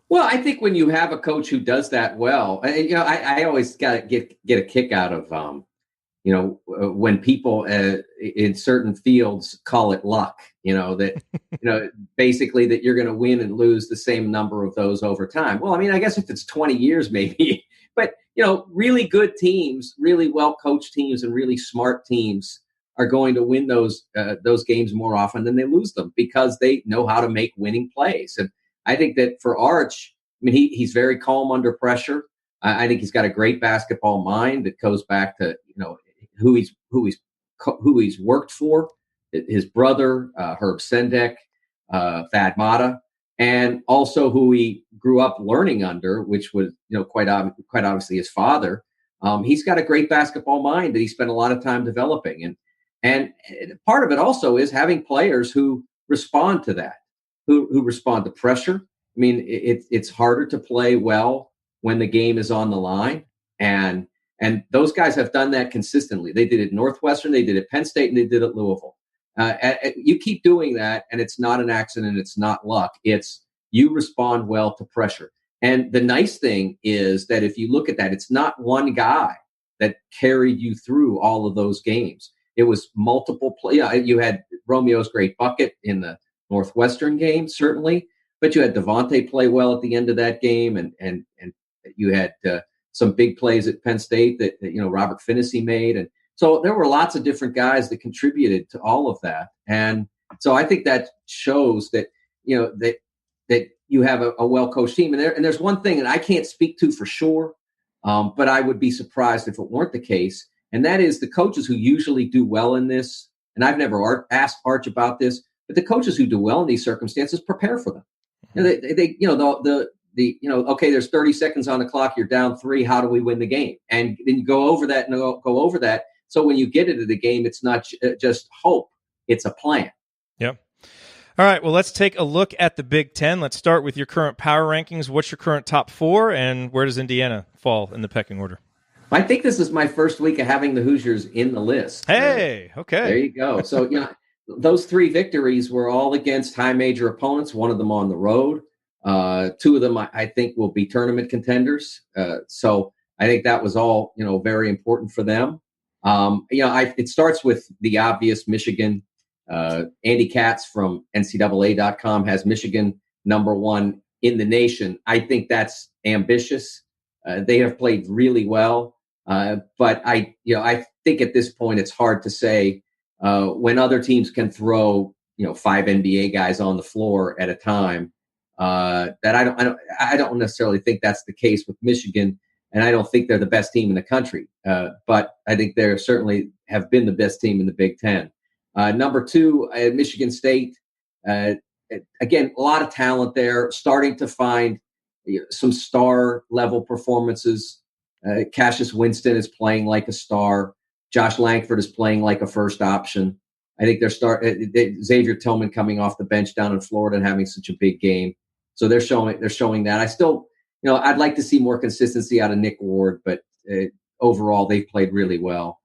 [SPEAKER 5] Well, I think when you have a coach who does that well, I always got to get a kick out of when people in certain fields call it luck, that, basically that you're going to win and lose the same number of those over time. Well, I mean, I guess if it's 20 years, maybe, but, really good teams, really well-coached teams and really smart teams are going to win those games more often than they lose them because they know how to make winning plays. And I think that for Arch, I mean, he's very calm under pressure. I think he's got a great basketball mind that goes back to, who he's worked for, his brother, Herb Sendek, Thad Matta, and also who he grew up learning under, which was, quite obviously his father. He's got a great basketball mind that he spent a lot of time developing. And part of it also is having players who respond to that, who respond to pressure. I mean, it's harder to play well when the game is on the line. And those guys have done that consistently. They did it at Northwestern, they did it at Penn State, and they did it at Louisville. You keep doing that, and it's not an accident. It's not luck. It's you respond well to pressure. And the nice thing is that if you look at that, it's not one guy that carried you through all of those games. It was multiple play. You had Romeo's great bucket in the Northwestern game, certainly, but you had Devontae play well at the end of that game, and you had some big plays at Penn State that Robert Finney made, and so there were lots of different guys that contributed to all of that. And so I think that shows that that you have a well-coached team. And there's one thing that I can't speak to for sure, but I would be surprised if it weren't the case, and that is the coaches who usually do well in this. And I've never asked Arch about this, but the coaches who do well in these circumstances prepare for them. Okay, there's 30 seconds on the clock. You're down 3. How do we win the game? And then you go over that and go over that. So when you get into the game, it's not just hope. It's a plan.
[SPEAKER 1] Yep. All right. Well, let's take a look at the Big Ten. Let's start with your current power rankings. What's your current top 4, and where does Indiana fall in the pecking order?
[SPEAKER 5] I think this is my first week of having the Hoosiers in the list.
[SPEAKER 1] Hey, okay.
[SPEAKER 5] There you go. So, those 3 victories were all against high major opponents, one of them on the road. 2 of them, I think, will be tournament contenders. So I think that was all, very important for them. It starts with the obvious Michigan. Andy Katz from NCAA.com has Michigan number 1 in the nation. I think that's ambitious. They have played really well. But I think at this point it's hard to say when other teams can throw 5 NBA guys on the floor at a time. That I don't necessarily think that's the case with Michigan, and I don't think they're the best team in the country. But I think they certainly have been the best team in the Big Ten. Number 2, Michigan State. Again, a lot of talent there, starting to find some star level performances. Cassius Winston is playing like a star. Josh Langford is playing like a first option. I think Xavier Tillman coming off the bench down in Florida and having such a big game. So they're showing that. I still, I'd like to see more consistency out of Nick Ward, but overall they've played really well.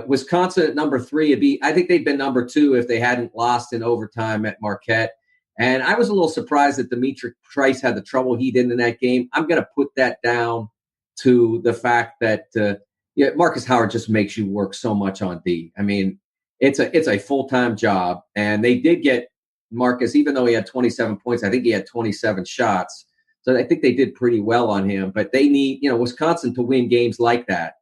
[SPEAKER 5] Wisconsin at number 3, I think they'd been number 2 if they hadn't lost in overtime at Marquette. And I was a little surprised that Dimitri Trice had the trouble he did in that game. I'm going to put that down to the fact that Marcus Howard just makes you work so much on D. I mean, it's a full-time job, and they did get Marcus, even though he had 27 points, I think he had 27 shots. So I think they did pretty well on him, but they need, Wisconsin to win games like that.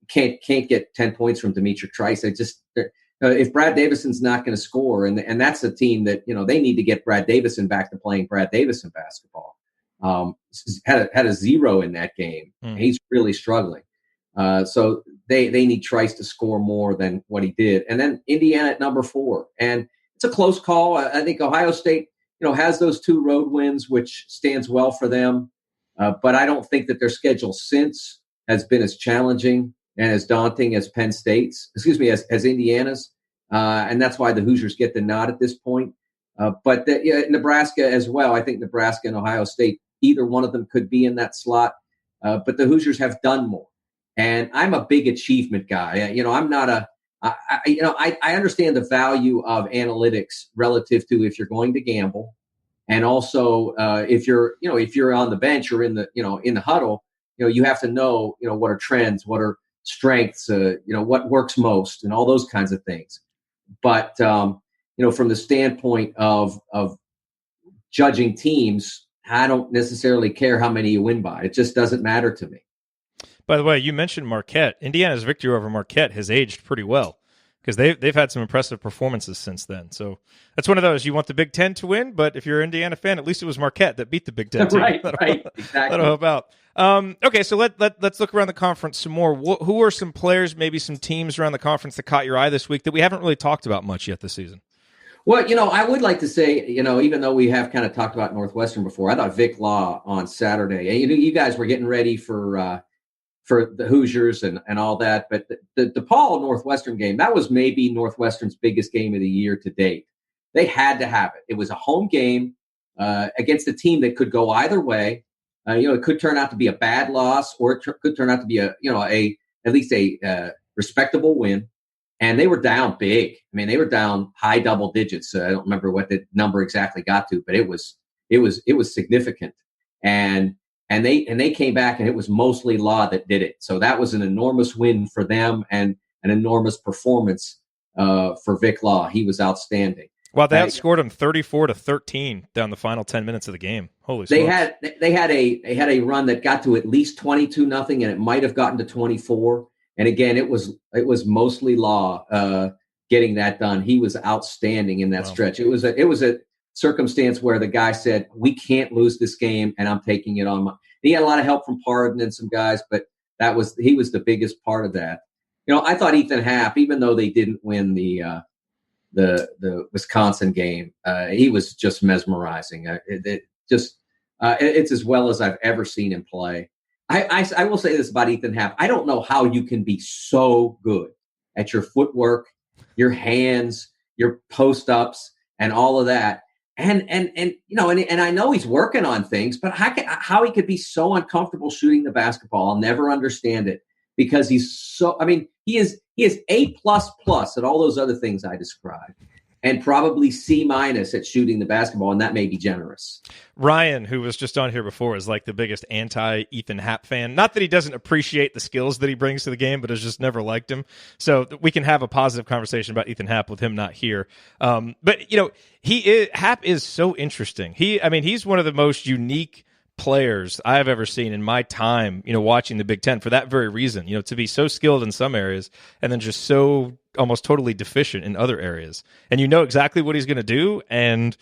[SPEAKER 5] Can't get 10 points from Dimitri Trice. If Brad Davison's not going to score, and that's a team that, they need to get Brad Davison back to playing Brad Davison basketball. Had a 0 in that game. He's really struggling. So they need Trice to score more than what he did. And then Indiana at number 4. And it's a close call. I think Ohio State, has those 2 road wins, which stands well for them. But I don't think that their schedule since has been as challenging and as daunting as Penn State's, as Indiana's. And that's why the Hoosiers get the nod at this point. But Nebraska as well. I think Nebraska and Ohio State, either one of them could be in that slot. But the Hoosiers have done more. And I'm a big achievement guy. I'm not I understand the value of analytics relative to if you're going to gamble. And also if you're on the bench or in the huddle, you have to know, what are trends, what are strengths, what works most, and all those kinds of things. But from the standpoint of judging teams, I don't necessarily care how many you win by. It just doesn't matter to me.
[SPEAKER 1] By the way, you mentioned Marquette. Indiana's victory over Marquette has aged pretty well because they've had some impressive performances since then. So that's one of those. You want the Big Ten to win, but if you're an Indiana fan, at least it was Marquette that beat the Big Ten team.
[SPEAKER 5] Right, exactly.
[SPEAKER 1] That'll help out. Okay, so let's look around the conference some more. Who are some players, maybe some teams around the conference that caught your eye this week that we haven't really talked about much yet this season?
[SPEAKER 5] Well, I would like to say, even though we have kind of talked about Northwestern before, I thought Vic Law on Saturday, you guys were getting ready for the Hoosiers and all that, but the DePaul Northwestern game, that was maybe Northwestern's biggest game of the year to date. They had to have it. It was a home game against a team that could go either way. It could turn out to be a bad loss, or it could turn out to be at least a respectable win. And they were down big. I mean, they were down high double digits. I don't remember what the number exactly got to, but it was significant. And they came back, and it was mostly Law that did it. So that was an enormous win for them and an enormous performance for Vic Law. He was outstanding.
[SPEAKER 1] Wow, they outscored him 34-13 down the final 10 minutes of the game. Holy
[SPEAKER 5] smokes. They had a run that got to at least 22-0, and it might have gotten to 24. And again, it was mostly Law getting that done. He was outstanding in that stretch. It was a circumstance where the guy said, "We can't lose this game, and I'm taking it on." He had a lot of help from Pardon and some guys, but he was the biggest part of that. I thought Ethan Happ, even though they didn't win the Wisconsin game, he was just mesmerizing. It's as well as I've ever seen him play. I will say this about Ethan Happ. I don't know how you can be so good at your footwork, your hands, your post-ups, and all of that. And I know he's working on things, but how he could be so uncomfortable shooting the basketball, I'll never understand it, because he is A++ at all those other things I described, and probably C- at shooting the basketball, and that may be generous.
[SPEAKER 1] Ryan, who was just on here before, is like the biggest anti-Ethan Happ fan. Not that he doesn't appreciate the skills that he brings to the game, but has just never liked him. So we can have a positive conversation about Ethan Happ with him not here. But Happ is so interesting. He's one of the most unique players I've ever seen in my time, watching the Big Ten, for that very reason, to be so skilled in some areas and then just so almost totally deficient in other areas. And exactly what he's going to do. And,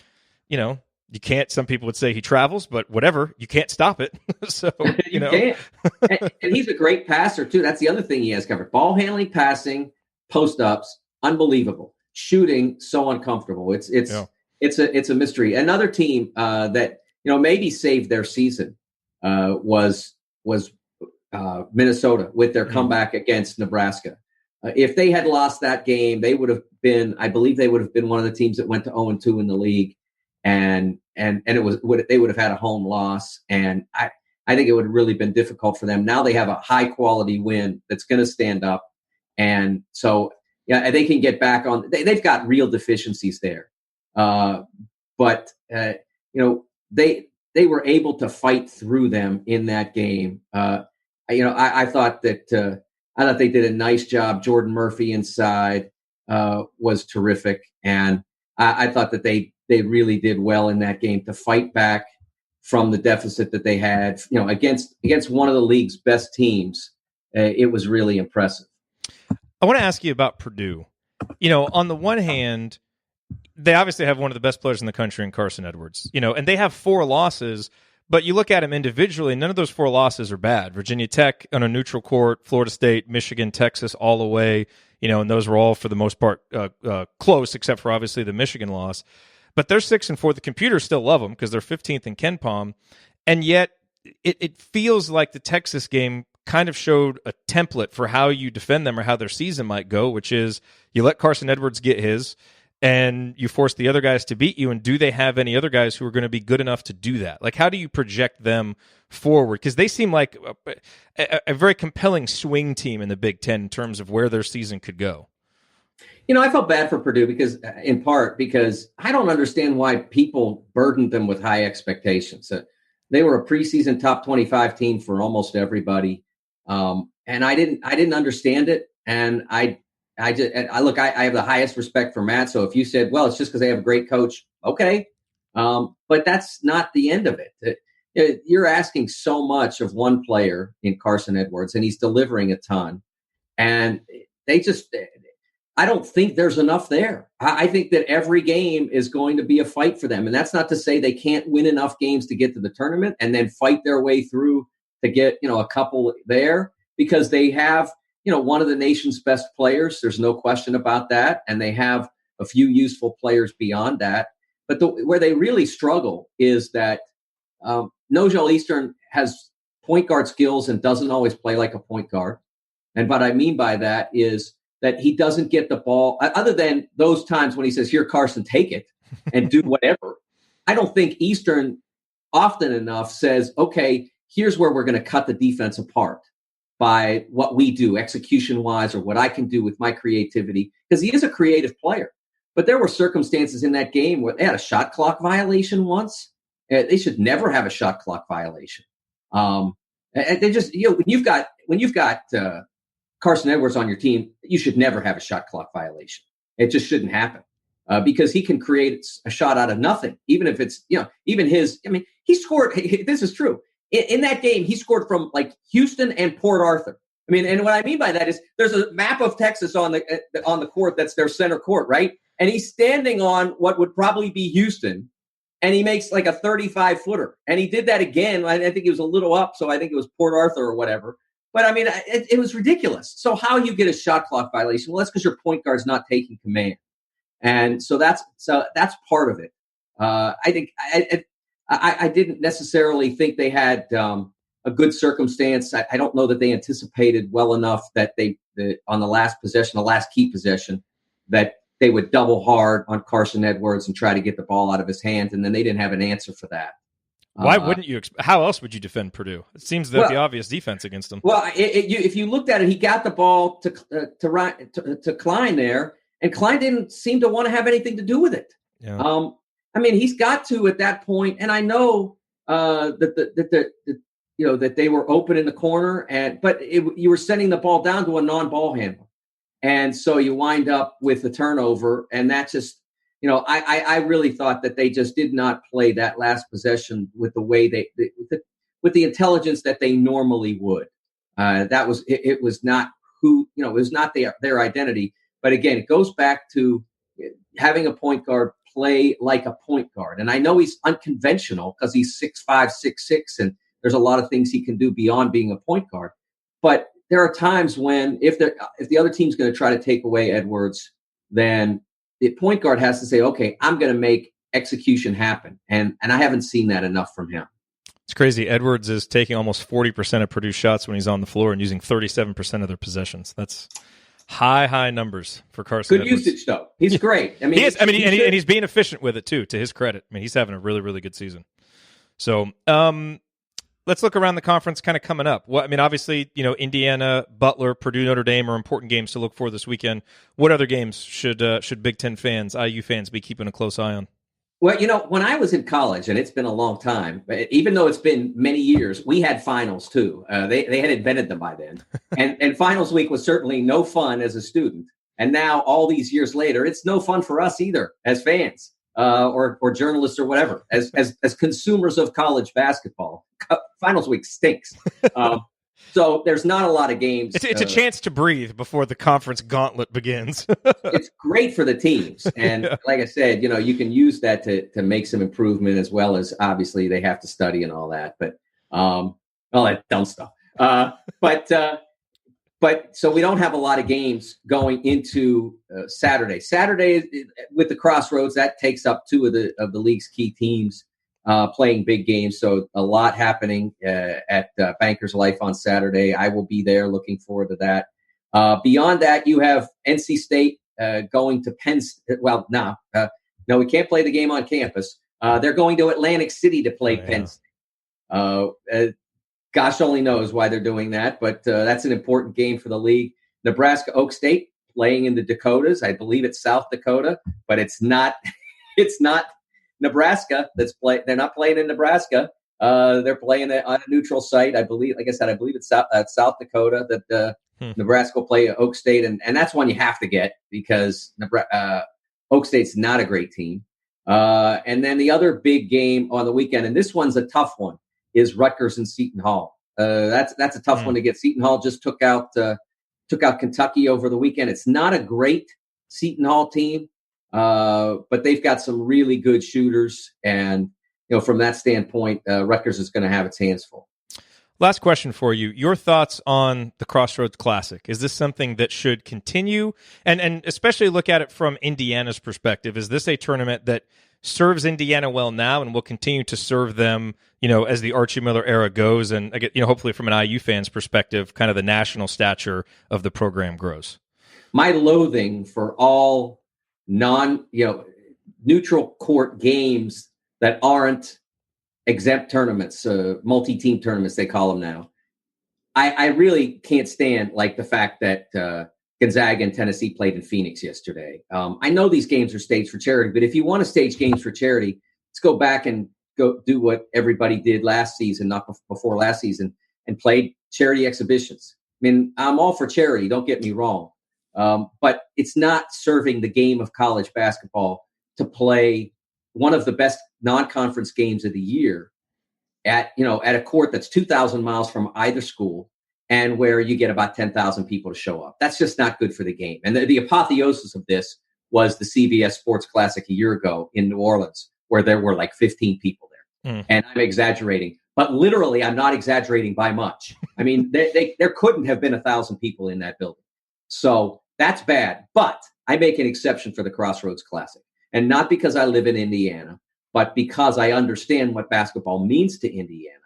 [SPEAKER 1] you can't, some people would say he travels, but whatever, you can't stop it. So,
[SPEAKER 5] you can't. And he's a great passer too. That's the other thing he has covered. Ball handling, passing, post-ups, unbelievable. Shooting, so uncomfortable. It's a mystery. Another team that, maybe saved their season was Minnesota with their comeback against Nebraska. If they had lost that game, they would have been, I believe they would have been one of the teams that went to 0-2 in the league. And they would have had a home loss. And I think it would have really been difficult for them. Now they have a high quality win that's going to stand up. And so, they can get back on. They've got real deficiencies there. But they were able to fight through them in that game. I thought that they did a nice job. Jordan Murphy inside was terrific, and I thought that they really did well in that game to fight back from the deficit that they had. Against one of the league's best teams, it was really impressive.
[SPEAKER 1] I want to ask you about Purdue. On the one hand, they obviously have one of the best players in the country in Carson Edwards, and they have 4 losses, but you look at them individually, none of those 4 losses are bad. Virginia Tech on a neutral court, Florida State, Michigan, Texas, all away, and those were all for the most part close, except for obviously the Michigan loss. But they're 6-4. The computers still love them because they're 15th in KenPom, and yet it feels like the Texas game kind of showed a template for how you defend them or how their season might go, which is you let Carson Edwards get his, and you force the other guys to beat you. And do they have any other guys who are going to be good enough to do that? Like, how do you project them forward? Because they seem like a very compelling swing team in the Big Ten in terms of where their season could go.
[SPEAKER 5] I felt bad for Purdue because I don't understand why people burdened them with high expectations. They were a preseason top 25 team for almost everybody. And and I didn't understand it. And I have the highest respect for Matt. So if you said, well, it's just because they have a great coach, okay. But that's not the end of it. You're asking so much of one player in Carson Edwards, and he's delivering a ton. And I don't think there's enough there. I think that every game is going to be a fight for them. And that's not to say they can't win enough games to get to the tournament and then fight their way through to get, a couple there, because they have, one of the nation's best players. There's no question about that. And they have a few useful players beyond that. But where they really struggle is that Nojal Eastern has point guard skills and doesn't always play like a point guard. And what I mean by that is that he doesn't get the ball, other than those times when he says, here, Carson, take it and do whatever. I don't think Eastern often enough says, okay, here's where we're going to cut the defense apart by what we do execution-wise or what I can do with my creativity, because he is a creative player. But there were circumstances in that game where they had a shot clock violation once. They should never have a shot clock violation. They just, when you've got Carson Edwards on your team, you should never have a shot clock violation. It just shouldn't happen because he can create a shot out of nothing, even if it's, even his. I mean, he scored. This is true. In that game, he scored from like Houston and Port Arthur. I mean, and what I mean by that is there's a map of Texas on the court that's their center court, right? And he's standing on what would probably be Houston, and he makes like a 35-footer. And he did that again. I think he was a little up, so I think it was Port Arthur or whatever. But, I mean, it was ridiculous. So how you get a shot clock violation? Well, that's because your point guard's not taking command. And so that's part of it. I think I didn't necessarily think they had a good circumstance. I don't know that they anticipated well enough that on the last key possession, that they would double hard on Carson Edwards and try to get the ball out of his hand, and then they didn't have an answer for that.
[SPEAKER 1] Why wouldn't you? How else would you defend Purdue? It seems the obvious defense against them.
[SPEAKER 5] Well, if you looked at it, he got the ball to Klein there, and Klein didn't seem to want to have anything to do with it.
[SPEAKER 1] Yeah.
[SPEAKER 5] I mean, he's got to at that point, and I know that they were open in the corner, but you were sending the ball down to a non-ball handler, and so you wind up with a turnover, and that just. I really thought that they just did not play that last possession with the way with the intelligence that they normally would. It was not it was not their identity. But again, it goes back to having a point guard play like a point guard. And I know he's unconventional because he's 6'5", 6'6", and there's a lot of things he can do beyond being a point guard. But there are times when if the other team's going to try to take away Edwards, then the point guard has to say, okay, I'm going to make execution happen. And I haven't seen that enough from him.
[SPEAKER 1] It's crazy. Edwards is taking almost 40% of Purdue's shots when he's on the floor and using 37% of their possessions. That's high numbers for Carson
[SPEAKER 5] Good
[SPEAKER 1] Edwards.
[SPEAKER 5] usage, though. He's great. I mean,
[SPEAKER 1] and he's being efficient with it, too, to his credit. I mean, he's having a really, really good season. So let's look around the conference kind of coming up. Well, I mean, obviously, Indiana, Butler, Purdue, Notre Dame are important games to look for this weekend. What other games should Big Ten fans, IU fans, be keeping a close eye on?
[SPEAKER 5] Well, when I was in college, and it's been a long time, even though it's been many years, we had finals, too. They had invented them by then. and finals week was certainly no fun as a student. And now, all these years later, it's no fun for us either as fans or journalists or whatever, as consumers of college basketball. Finals week stinks. So there's not a lot of games.
[SPEAKER 1] It's a chance to breathe before the conference gauntlet begins.
[SPEAKER 5] It's great for the teams. And like I said, you can use that to make some improvement, as well as obviously they have to study and all that. But all that dumb stuff. But so we don't have a lot of games going into Saturday. Saturday with the Crossroads, that takes up two of the league's key teams. Playing big games. So a lot happening at Bankers Life on Saturday. I will be there, looking forward to that. Beyond that, you have NC State going to Penn State. Well, no, we can't play the game on campus. They're going to Atlantic City to play Penn State. Gosh only knows why they're doing that, but that's an important game for the league. Nebraska Oak State playing in the Dakotas. I believe it's South Dakota, but it's not Nebraska. They're not playing in Nebraska. They're playing on a neutral site, I believe. Like I said, I believe it's South Dakota that Nebraska will play Oak State, and that's one you have to get because Oak State's not a great team. And then the other big game on the weekend, and this one's a tough one, is Rutgers and Seton Hall. That's a tough one to get. Seton Hall just took out Kentucky over the weekend. It's not a great Seton Hall team, but they've got some really good shooters, and from that standpoint, Rutgers is going to have its hands full.
[SPEAKER 1] Last question for you. Your thoughts on the Crossroads Classic. Is this something that should continue? And especially look at it from Indiana's perspective. Is this a tournament that serves Indiana well now and will continue to serve them, as the Archie Miller era goes? And, hopefully from an IU fan's perspective, kind of the national stature of the program grows.
[SPEAKER 5] My loathing for all neutral court games that aren't exempt tournaments, multi-team tournaments, they call them now. I really can't stand the fact that Gonzaga and Tennessee played in Phoenix yesterday. I know these games are staged for charity, but if you want to stage games for charity, let's go back and go do what everybody did last season, not before last season, and played charity exhibitions. I mean, I'm all for charity, don't get me wrong. But it's not serving the game of college basketball to play one of the best non-conference games of the year at a court that's 2,000 miles from either school and where you get about 10,000 people to show up. That's just not good for the game. And the apotheosis of this was the CBS Sports Classic a year ago in New Orleans, where there were 15 people there. And I'm exaggerating, but literally I'm not exaggerating by much. I mean, there couldn't have been 1,000 people in that building. So that's bad. But I make an exception for the Crossroads Classic. And not because I live in Indiana, but because I understand what basketball means to Indiana,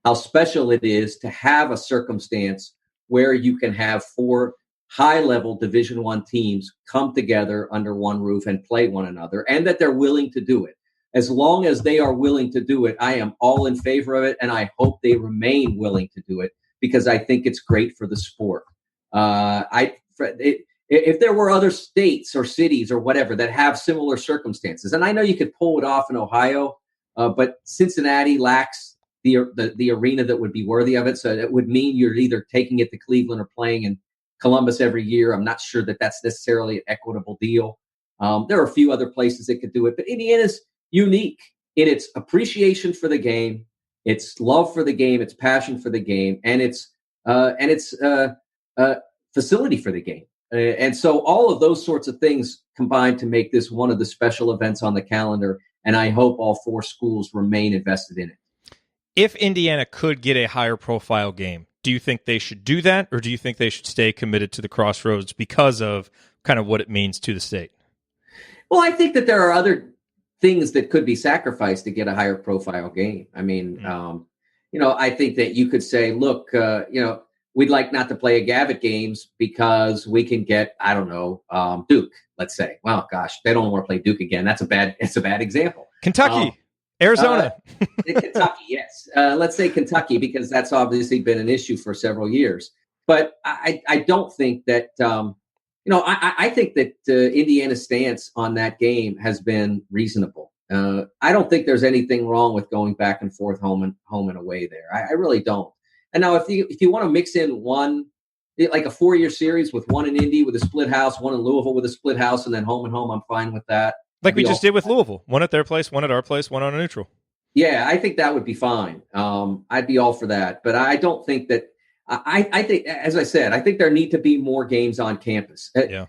[SPEAKER 5] how special it is to have a circumstance where you can have 4 high-level Division I teams come together under one roof and play one another, and that they're willing to do it. As long as they are willing to do it, I am all in favor of it, and I hope they remain willing to do it because I think it's great for the sport. If there were other states or cities or whatever that have similar circumstances, and I know you could pull it off in Ohio, but Cincinnati lacks the arena that would be worthy of it. So it would mean you're either taking it to Cleveland or playing in Columbus every year. I'm not sure that that's necessarily an equitable deal. There are a few other places that could do it, but Indiana's unique in its appreciation for the game, its love for the game, its passion for the game, and its facility for the game. And so all of those sorts of things combine to make this one of the special events on the calendar, and I hope all 4 schools remain invested in it.
[SPEAKER 1] If Indiana could get a higher profile game, do you think they should do that, or do you think they should stay committed to the Crossroads because of kind of what it means to the state?
[SPEAKER 5] Well, I think that there are other things that could be sacrificed to get a higher profile game. I mean, I think that you could say, look, we'd like not to play a Gavitt games because we can get, Duke, let's say. Well, gosh, they don't want to play Duke again. It's a bad example.
[SPEAKER 1] Kentucky, Arizona.
[SPEAKER 5] Kentucky, yes. Let's say Kentucky, because that's obviously been an issue for several years. But I don't think that, I think that Indiana's stance on that game has been reasonable. I don't think there's anything wrong with going back and forth home and away there. I really don't. And now, if you want to mix in one, like a 4-year series with one in Indy with a split house, one in Louisville with a split house, and then home and home, I'm fine with that.
[SPEAKER 1] Like we just did with Louisville. One at their place, one at our place, one on a neutral.
[SPEAKER 5] Yeah, I think that would be fine. I'd be all for that. But I don't think that – I think, as I said, I think there need to be more games on campus.
[SPEAKER 1] Yeah.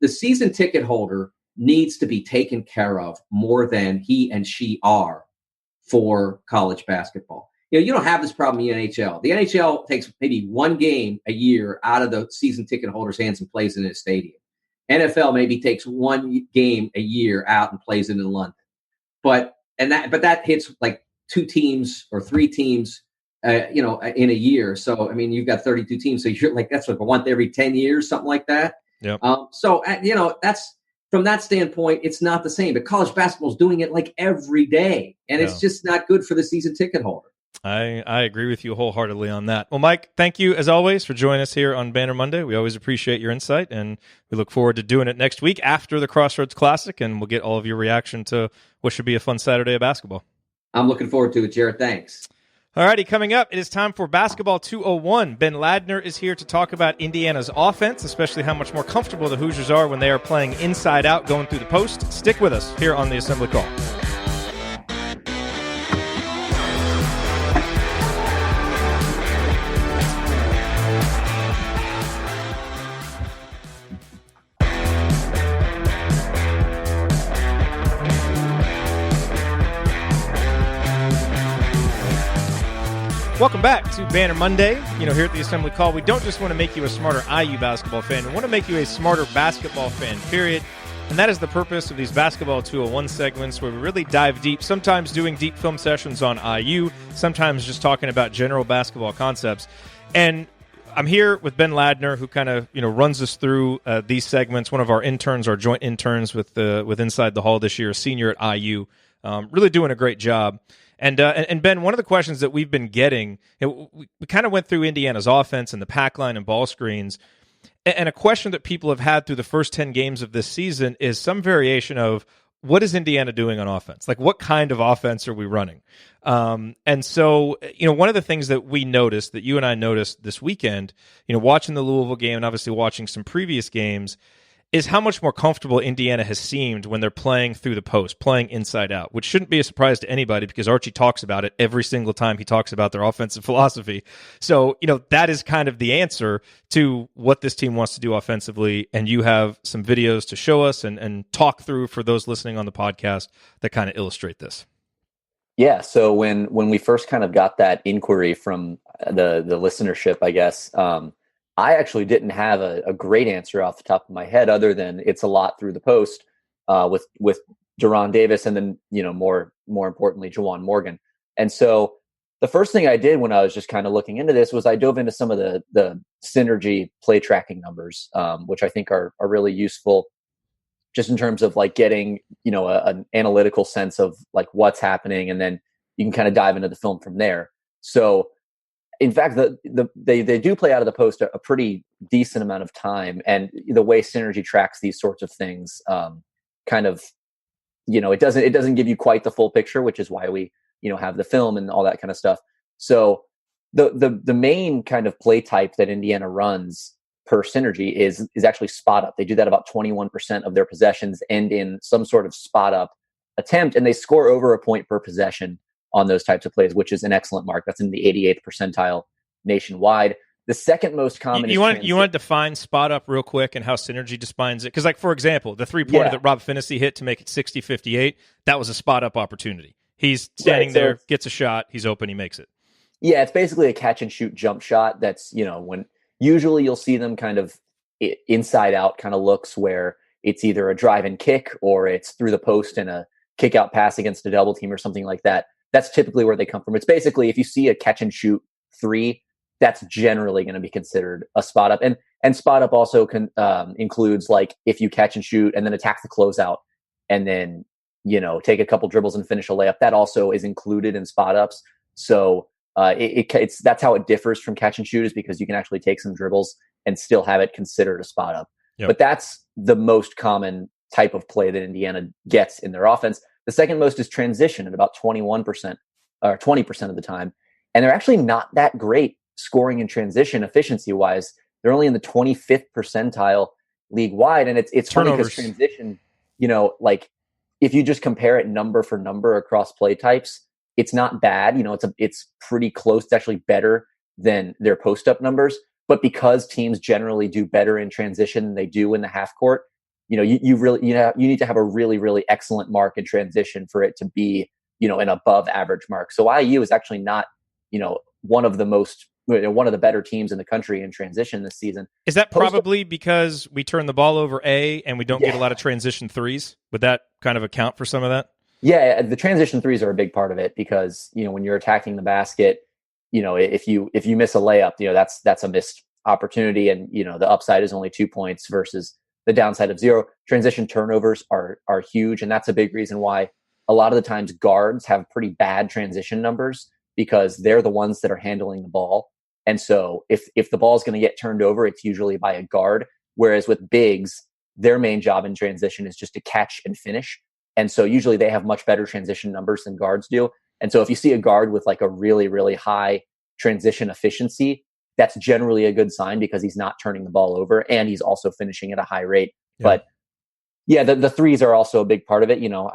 [SPEAKER 5] The season ticket holder needs to be taken care of more than he and she are for college basketball. You don't have this problem in the NHL. The NHL takes maybe one game a year out of the season ticket holder's hands and plays it in a stadium. NFL maybe takes one game a year out and plays it in London. But that hits like 2 teams or 3 teams, in a year. So, I mean, you've got 32 teams. So you're like, that's like once every 10 years, something like that.
[SPEAKER 1] Yep.
[SPEAKER 5] So, that's from that standpoint, it's not the same. But college basketball is doing it like every day. And it's just not good for the season ticket holder.
[SPEAKER 1] I agree with you wholeheartedly on that. Well, Mike, thank you as always for joining us here on Banner Monday. We always appreciate your insight, and we look forward to doing it next week after the Crossroads Classic, and we'll get all of your reaction to what should be a fun Saturday of basketball.
[SPEAKER 5] I'm looking forward to it, Jerod. Thanks.
[SPEAKER 1] Alrighty, coming up, it is time for Basketball 201. Ben Ladner is here to talk about Indiana's offense, especially how much more comfortable the Hoosiers are when they are playing inside out, going through the post. Stick with us here on the Assembly Call. Welcome back to Banner Monday. Here at the Assembly Call, we don't just want to make you a smarter IU basketball fan. We want to make you a smarter basketball fan, period. And that is the purpose of these Basketball 201 segments where we really dive deep, sometimes doing deep film sessions on IU, sometimes just talking about general basketball concepts. And I'm here with Ben Ladner, who kind of runs us through these segments. One of our interns, our joint interns with Inside the Hall this year, a senior at IU, really doing a great job. And Ben, one of the questions that we've been getting, we kind of went through Indiana's offense and the pack line and ball screens, and a question that people have had through the first 10 games of this season is some variation of, what is Indiana doing on offense? Like, what kind of offense are we running? And so, one of the things that we noticed, that you and I noticed this weekend, watching the Louisville game and obviously watching some previous games, is how much more comfortable Indiana has seemed when they're playing through the post, playing inside out, which shouldn't be a surprise to anybody because Archie talks about it every single time he talks about their offensive philosophy. So, that is kind of the answer to what this team wants to do offensively. And you have some videos to show us and talk through for those listening on the podcast that kind of illustrate this.
[SPEAKER 6] Yeah. So when we first kind of got that inquiry from the listenership, I guess, I actually didn't have a great answer off the top of my head, other than it's a lot through the post with De'Ron Davis, and then more importantly Juwan Morgan. And so the first thing I did when I was just kind of looking into this was I dove into some of the synergy play tracking numbers, which I think are really useful, just in terms of like getting an analytical sense of like what's happening, and then you can kind of dive into the film from there. So, in fact, they do play out of the post a pretty decent amount of time, and the way synergy tracks these sorts of things, kind of, it doesn't give you quite the full picture, which is why we have the film and all that kind of stuff. So the main kind of play type that Indiana runs per synergy is actually spot up. They do that about 21% of their possessions end in some sort of spot up attempt, and they score over a point per possession on those types of plays, which is an excellent mark. That's in the 88th percentile nationwide. The second most common. You want
[SPEAKER 1] to define spot up real quick and how synergy defines it? Because, like, for example, the 3-pointer that Rob Finney hit to make it 60-58, that was a spot up opportunity. He's standing there, gets a shot, he's open, he makes it.
[SPEAKER 6] Yeah, it's basically a catch and shoot jump shot. That's when usually you'll see them kind of inside out kind of looks where it's either a drive and kick or it's through the post and a kick out pass against a double team or something like that. That's typically where they come from. It's basically, if you see a catch and shoot 3, that's generally going to be considered a spot up. And spot up also includes, like, if you catch and shoot and then attack the closeout and then, take a couple dribbles and finish a layup, that also is included in spot ups. So it's that's how it differs from catch and shoot, is because you can actually take some dribbles and still have it considered a spot up. Yep. But that's the most common type of play that Indiana gets in their offense. The second most is transition at about 21% or 20% of the time. And they're actually not that great scoring in transition efficiency wise. They're only in the 25th percentile league wide. And it's funny because transition, like, if you just compare it number for number across play types, it's not bad. It's pretty close. It's actually better than their post up numbers. But because teams generally do better in transition than they do in the half court, you need to have a really, really excellent mark in transition for it to be, an above average mark. So IU is actually not, one of the better teams in the country in transition this season.
[SPEAKER 1] Is that probably because we turn the ball over and we don't get a lot of transition threes? Would that kind of account for some of that?
[SPEAKER 6] Yeah, the transition threes are a big part of it because, when you're attacking the basket, if you miss a layup, that's a missed opportunity, and the upside is only 2 points versus the downside of 0. Transition turnovers are huge, and that's a big reason why a lot of the times guards have pretty bad transition numbers, because they're the ones that are handling the ball. And so if the ball is going to get turned over, it's usually by a guard, whereas with bigs, their main job in transition is just to catch and finish. And so usually they have much better transition numbers than guards do. And so if you see a guard with like a really, really high transition efficiency, that's generally a good sign because he's not turning the ball over and he's also finishing at a high rate. Yeah. But yeah, the threes are also a big part of it. You know,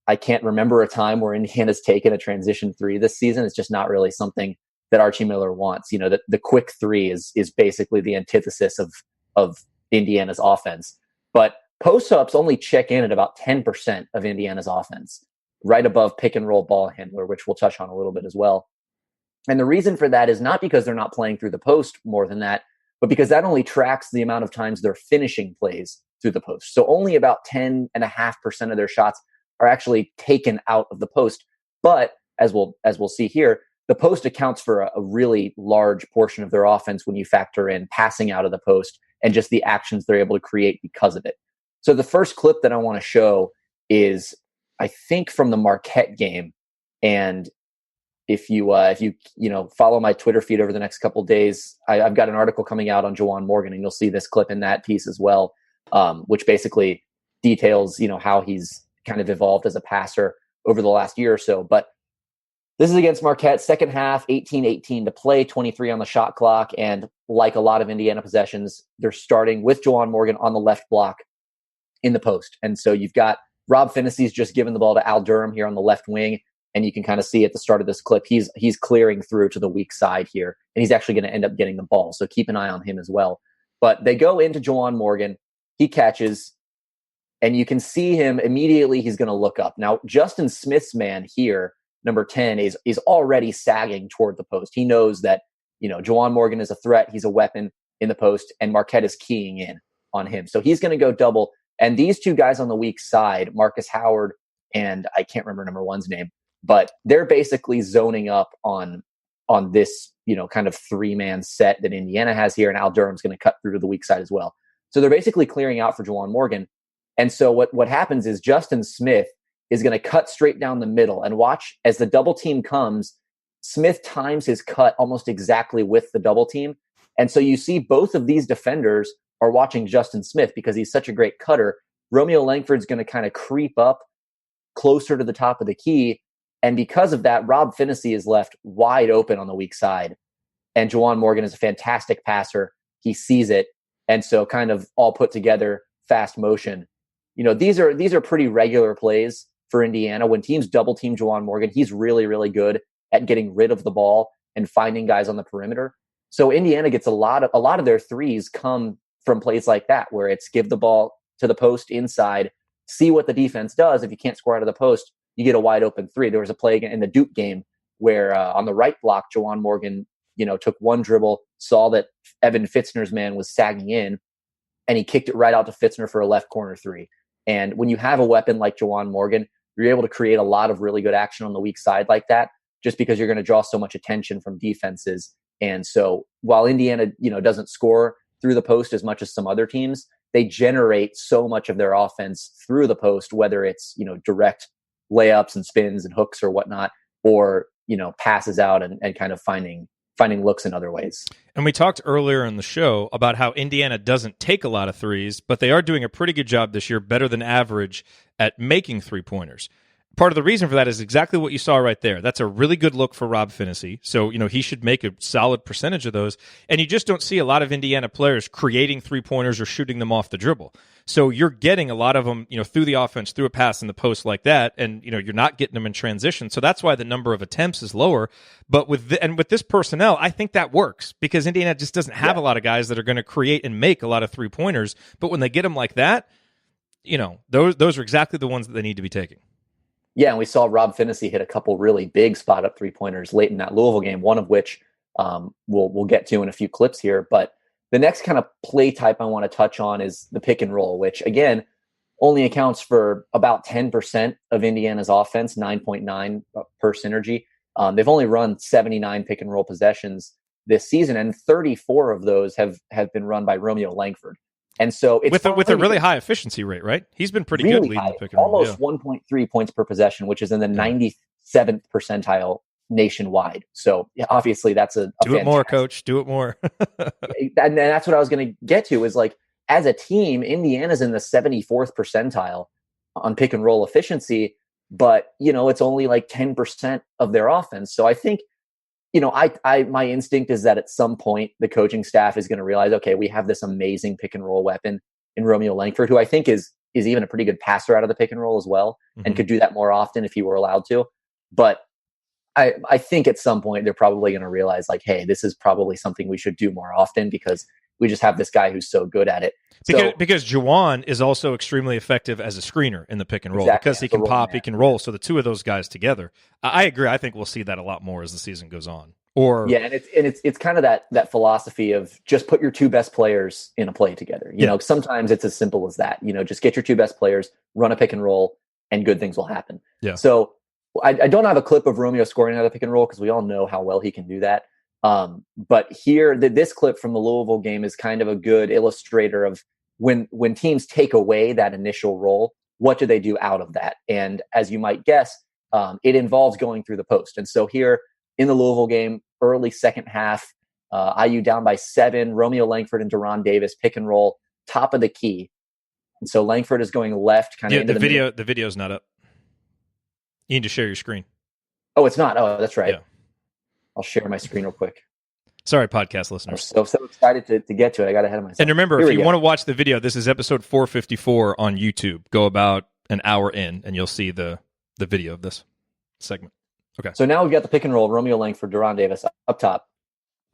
[SPEAKER 6] I can't remember a time where Indiana's taken a transition three this season. It's just not really something that Archie Miller wants. You know, the quick three is basically the antithesis of Indiana's offense. But post-ups only check in at about 10% of Indiana's offense, right above pick and roll ball handler, which we'll touch on a little bit as well. And the reason for that is not because they're not playing through the post more than that, but because that only tracks the amount of times they're finishing plays through the post. So only about 10.5% of their shots are actually taken out of the post. But as we'll see here, the post accounts for a really large portion of their offense when you factor in passing out of the post and just the actions they're able to create because of it. So the first clip that I want to show is, I think, from the Marquette game. And if you follow my Twitter feed over the next couple of days, I've got an article coming out on Juwan Morgan, and you'll see this clip in that piece as well, which basically details, how he's kind of evolved as a passer over the last year or so. But this is against Marquette, second half, 18-18 to play, 23 on the shot clock. And like a lot of Indiana possessions, they're starting with Juwan Morgan on the left block in the post. And so you've got Rob Finney's just given the ball to Al Durham here on the left wing. And you can kind of see at the start of this clip, he's clearing through to the weak side here. And he's actually going to end up getting the ball. So keep an eye on him as well. But they go into Juwan Morgan. He catches. And you can see him immediately. He's going to look up. Now, Justin Smith's man here, number 10, is already sagging toward the post. He knows that, Juwan Morgan is a threat. He's a weapon in the post. And Marquette is keying in on him. So he's going to go double. And these two guys on the weak side, Marcus Howard and I can't remember number one's name, but they're basically zoning up on this, kind of three-man set that Indiana has here, and Al Durham's going to cut through to the weak side as well. So they're basically clearing out for Juwan Morgan. And so what happens is Justin Smith is going to cut straight down the middle, and watch as the double team comes, Smith times his cut almost exactly with the double team. And so you see both of these defenders are watching Justin Smith because he's such a great cutter. Romeo Langford's going to kind of creep up closer to the top of the key. And because of that, Rob Finney is left wide open on the weak side. And Juwan Morgan is a fantastic passer. He sees it. And so kind of all put together, fast motion. These are pretty regular plays for Indiana. When teams double team Juwan Morgan, he's really, really good at getting rid of the ball and finding guys on the perimeter. So Indiana gets a lot of their threes come from plays like that, where it's give the ball to the post inside, see what the defense does. If you can't score out of the post, you get a wide open three. There was a play in the Duke game where on the right block, Juwan Morgan, took one dribble, saw that Evan Fitzner's man was sagging in, and he kicked it right out to Fitzner for a left corner three. And when you have a weapon like Juwan Morgan, you're able to create a lot of really good action on the weak side like that, just because you're going to draw so much attention from defenses. And so while Indiana, doesn't score through the post as much as some other teams, they generate so much of their offense through the post, whether it's, direct layups and spins and hooks or whatnot, or, passes out and kind of finding looks in other ways.
[SPEAKER 1] And we talked earlier in the show about how Indiana doesn't take a lot of threes, but they are doing a pretty good job this year, better than average, at making three-pointers. Part of the reason for that is exactly what you saw right there. That's a really good look for Rob Finney. So, he should make a solid percentage of those. And you just don't see a lot of Indiana players creating three-pointers or shooting them off the dribble. So you're getting a lot of them, through the offense, through a pass in the post like that, and, you're not getting them in transition. So that's why the number of attempts is lower. But with this personnel, I think that works because Indiana just doesn't have a lot of guys that are going to create and make a lot of three-pointers. But when they get them like that, those are exactly the ones that they need to be taking.
[SPEAKER 6] Yeah, and we saw Rob Finney hit a couple really big spot-up three-pointers late in that Louisville game, one of which we'll get to in a few clips here. But the next kind of play type I want to touch on is the pick and roll, which, again, only accounts for about 10% of Indiana's offense, 9.9 per synergy. They've only run 79 pick and roll possessions this season, and 34 of those have been run by Romeo Langford. And so it's
[SPEAKER 1] with a really high efficiency rate, right? He's been pretty good leading the pick and roll.
[SPEAKER 6] Almost 1.3 points per possession, which is in the 97th percentile nationwide. So obviously that's a
[SPEAKER 1] do it more, coach. Do it more.
[SPEAKER 6] And that's what I was going to get to is, like, as a team, Indiana's in the 74th percentile on pick and roll efficiency. but it's only like 10% of their offense. So I think, my instinct is that at some point the coaching staff is going to realize, okay, we have this amazing pick and roll weapon in Romeo Langford, who I think is even a pretty good passer out of the pick and roll as well, and could do that more often if he were allowed to. But I think at some point they're probably going to realize, like, hey, this is probably something we should do more often because we just have this guy who's so good at it.
[SPEAKER 1] Because Juwan is also extremely effective as a screener in the pick and roll,
[SPEAKER 6] Exactly,
[SPEAKER 1] because he can pop, he can roll. So the two of those guys together, I agree. I think we'll see that a lot more as the season goes on.
[SPEAKER 6] And it's kind of that philosophy of just put your two best players in a play together. You know, sometimes it's as simple as that. Just get your two best players, run a pick and roll, and good things will happen.
[SPEAKER 1] Yeah.
[SPEAKER 6] So I don't have a clip of Romeo scoring out of pick and roll because we all know how well he can do that. But here, this clip from the Louisville game is kind of a good illustrator of when teams take away that initial roll, what do they do out of that? And as you might guess, it involves going through the post. And so here in the Louisville game, early second half, IU down by 7, Romeo Langford and De'Ron Davis pick and roll, top of the key. And so Langford is going left, kind of into the
[SPEAKER 1] video. The video's not up. You need to share your screen.
[SPEAKER 6] Oh, it's not. Oh, that's right.
[SPEAKER 1] Yeah.
[SPEAKER 6] I'll share my screen real quick.
[SPEAKER 1] Sorry, podcast listeners.
[SPEAKER 6] I'm so excited to get to it. I got ahead of myself.
[SPEAKER 1] And remember, if you want to watch the video, this is episode 454 on YouTube. Go about an hour in, and you'll see the video of this segment. Okay.
[SPEAKER 6] So now we've got the pick and roll, Romeo Langford, De'Ron Davis up top.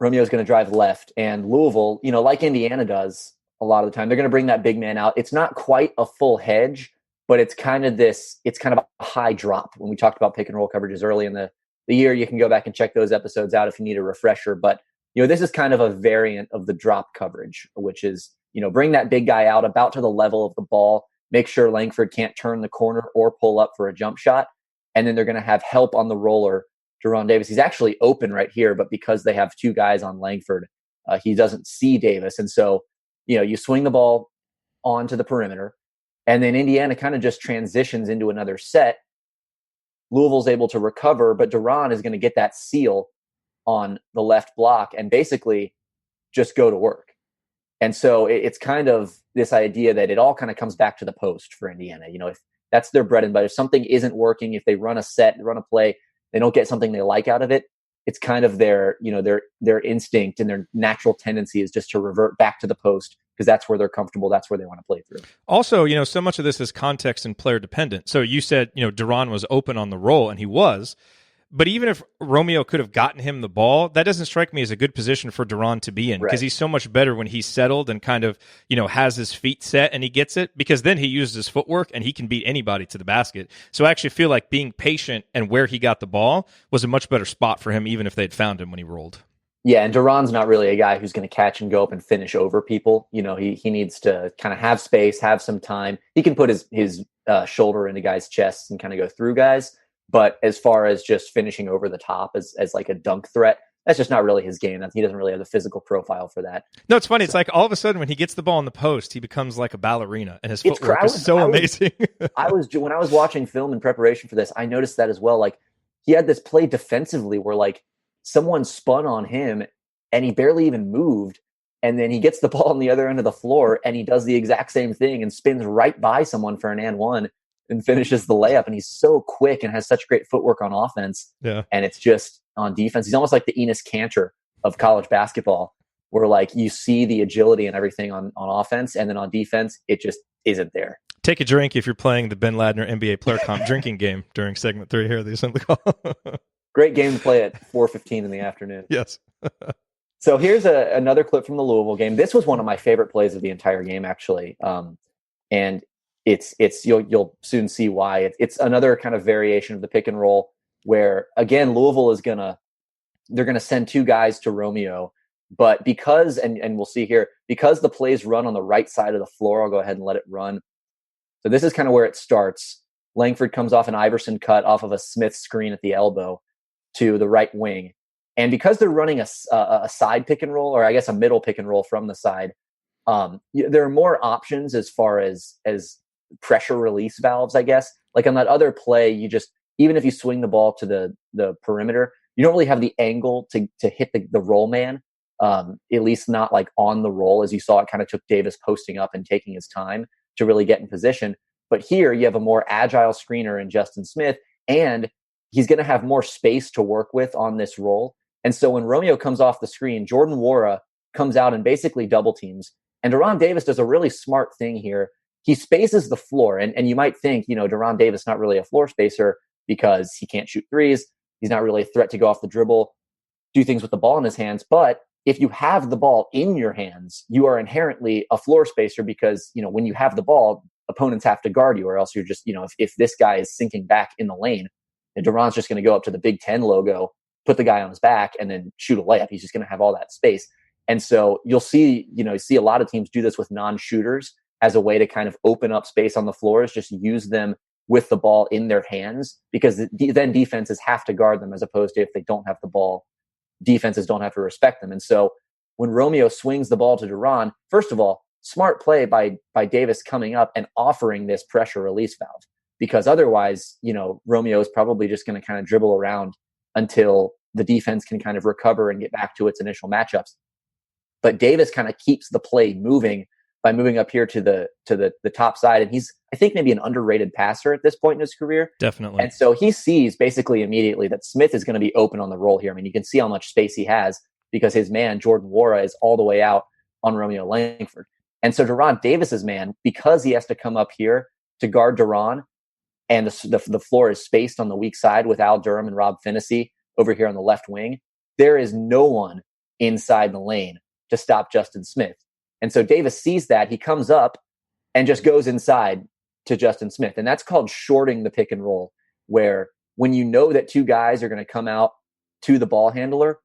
[SPEAKER 6] Romeo's going to drive left, and Louisville, like Indiana does a lot of the time, they're going to bring that big man out. It's not quite a full hedge, but it's kind of a high drop. When we talked about pick and roll coverages early in the year, you can go back and check those episodes out if you need a refresher. But this is kind of a variant of the drop coverage, which is, bring that big guy out about to the level of the ball, make sure Langford can't turn the corner or pull up for a jump shot. And then they're going to have help on the roller, De'Ron Davis. He's actually open right here, but because they have two guys on Langford, he doesn't see Davis. And so, you swing the ball onto the perimeter, and then Indiana kind of just transitions into another set. Louisville's able to recover, but De'Ron is going to get that seal on the left block and basically just go to work. And so it's kind of this idea that it all kind of comes back to the post for Indiana. If that's their bread and butter, if something isn't working, if they run a set, run a play, they don't get something they like out of it, it's kind of their instinct and their natural tendency is just to revert back to the post because that's where they're comfortable. That's where they want to play through.
[SPEAKER 1] Also, so much of this is context and player dependent. So you said, De'Ron was open on the roll, and he was. But even if Romeo could have gotten him the ball, that doesn't strike me as a good position for De'Ron to be in, because he's so much better when he's settled and kind of, has his feet set and he gets it, because then he uses his footwork and he can beat anybody to the basket. So I actually feel like being patient and where he got the ball was a much better spot for him, even if they'd found him when he rolled.
[SPEAKER 6] Yeah, and De'Ron's not really a guy who's going to catch and go up and finish over people. He needs to kind of have space, have some time. He can put his shoulder into guys' chests and kind of go through guys. But as far as just finishing over the top as like a dunk threat, that's just not really his game. He doesn't really have the physical profile for that.
[SPEAKER 1] No, it's funny. It's like all of a sudden when he gets the ball in the post, he becomes like a ballerina, and his footwork is so amazing.
[SPEAKER 6] When I was watching film in preparation for this, I noticed that as well. Like, he had this play defensively where like someone spun on him and he barely even moved. And then he gets the ball on the other end of the floor and he does the exact same thing and spins right by someone for an and one and finishes the layup. And he's so quick and has such great footwork on offense.
[SPEAKER 1] Yeah.
[SPEAKER 6] And it's just on defense. He's almost like the Enes Kanter of college basketball, where like you see the agility and everything on offense, and then on defense, it just isn't there.
[SPEAKER 1] Take a drink if you're playing the Ben Ladner NBA Player Comp drinking game during segment 3 here of the Assembly Call.
[SPEAKER 6] Great game to play at 4:15 in the afternoon.
[SPEAKER 1] Yes.
[SPEAKER 6] So here's another clip from the Louisville game. This was one of my favorite plays of the entire game, actually. And it's you'll soon see why. It's another kind of variation of the pick and roll where, again, Louisville they're gonna send two guys to Romeo, but because and we'll see here, because the plays run on the right side of the floor, I'll go ahead and let it run. So this is kind of where it starts. Langford comes off an Iverson cut off of a Smith screen at the elbow to the right wing. And because they're running a side pick and roll, or I guess a middle pick and roll from the side, there are more options as far as pressure release valves, I guess. Like on that other play, even if you swing the ball to the perimeter, you don't really have the angle to hit the roll man, at least not like on the roll, as you saw. It kind of took Davis posting up and taking his time to really get in position. But here you have a more agile screener in Justin Smith, and he's going to have more space to work with on this role. And so when Romeo comes off the screen, Jordan Nwora comes out and basically double teams. And De'Ron Davis does a really smart thing here. He spaces the floor. And you might think, De'Ron Davis not really a floor spacer because he can't shoot threes. He's not really a threat to go off the dribble, do things with the ball in his hands. But if you have the ball in your hands, you are inherently a floor spacer because, when you have the ball, opponents have to guard you, or else you're just, if this guy is sinking back in the lane, and De'Ron's just going to go up to the Big Ten logo, put the guy on his back, and then shoot a layup. He's just going to have all that space. And so you'll see, you see a lot of teams do this with non-shooters as a way to kind of open up space on the floors, just use them with the ball in their hands, because then defenses have to guard them, as opposed to if they don't have the ball, defenses don't have to respect them. And so when Romeo swings the ball to De'Ron, first of all, smart play by Davis coming up and offering this pressure release valve, because otherwise, Romeo is probably just going to kind of dribble around until the defense can kind of recover and get back to its initial matchups. But Davis kind of keeps the play moving by moving up here to the top side. And he's, I think, maybe an underrated passer at this point in his career.
[SPEAKER 1] Definitely.
[SPEAKER 6] And so he sees basically immediately that Smith is going to be open on the roll here. I mean, you can see how much space he has because his man, Jordan Nwora, is all the way out on Romeo Langford. And so De'Ron Davis's man, because he has to come up here to guard De'Ron, and the floor is spaced on the weak side with Al Durham and Rob Finney over here on the left wing, there is no one inside the lane to stop Justin Smith. And so Davis sees that. He comes up and just goes inside to Justin Smith. And that's called shorting the pick and roll, where when you know that two guys are going to come out to the ball handler,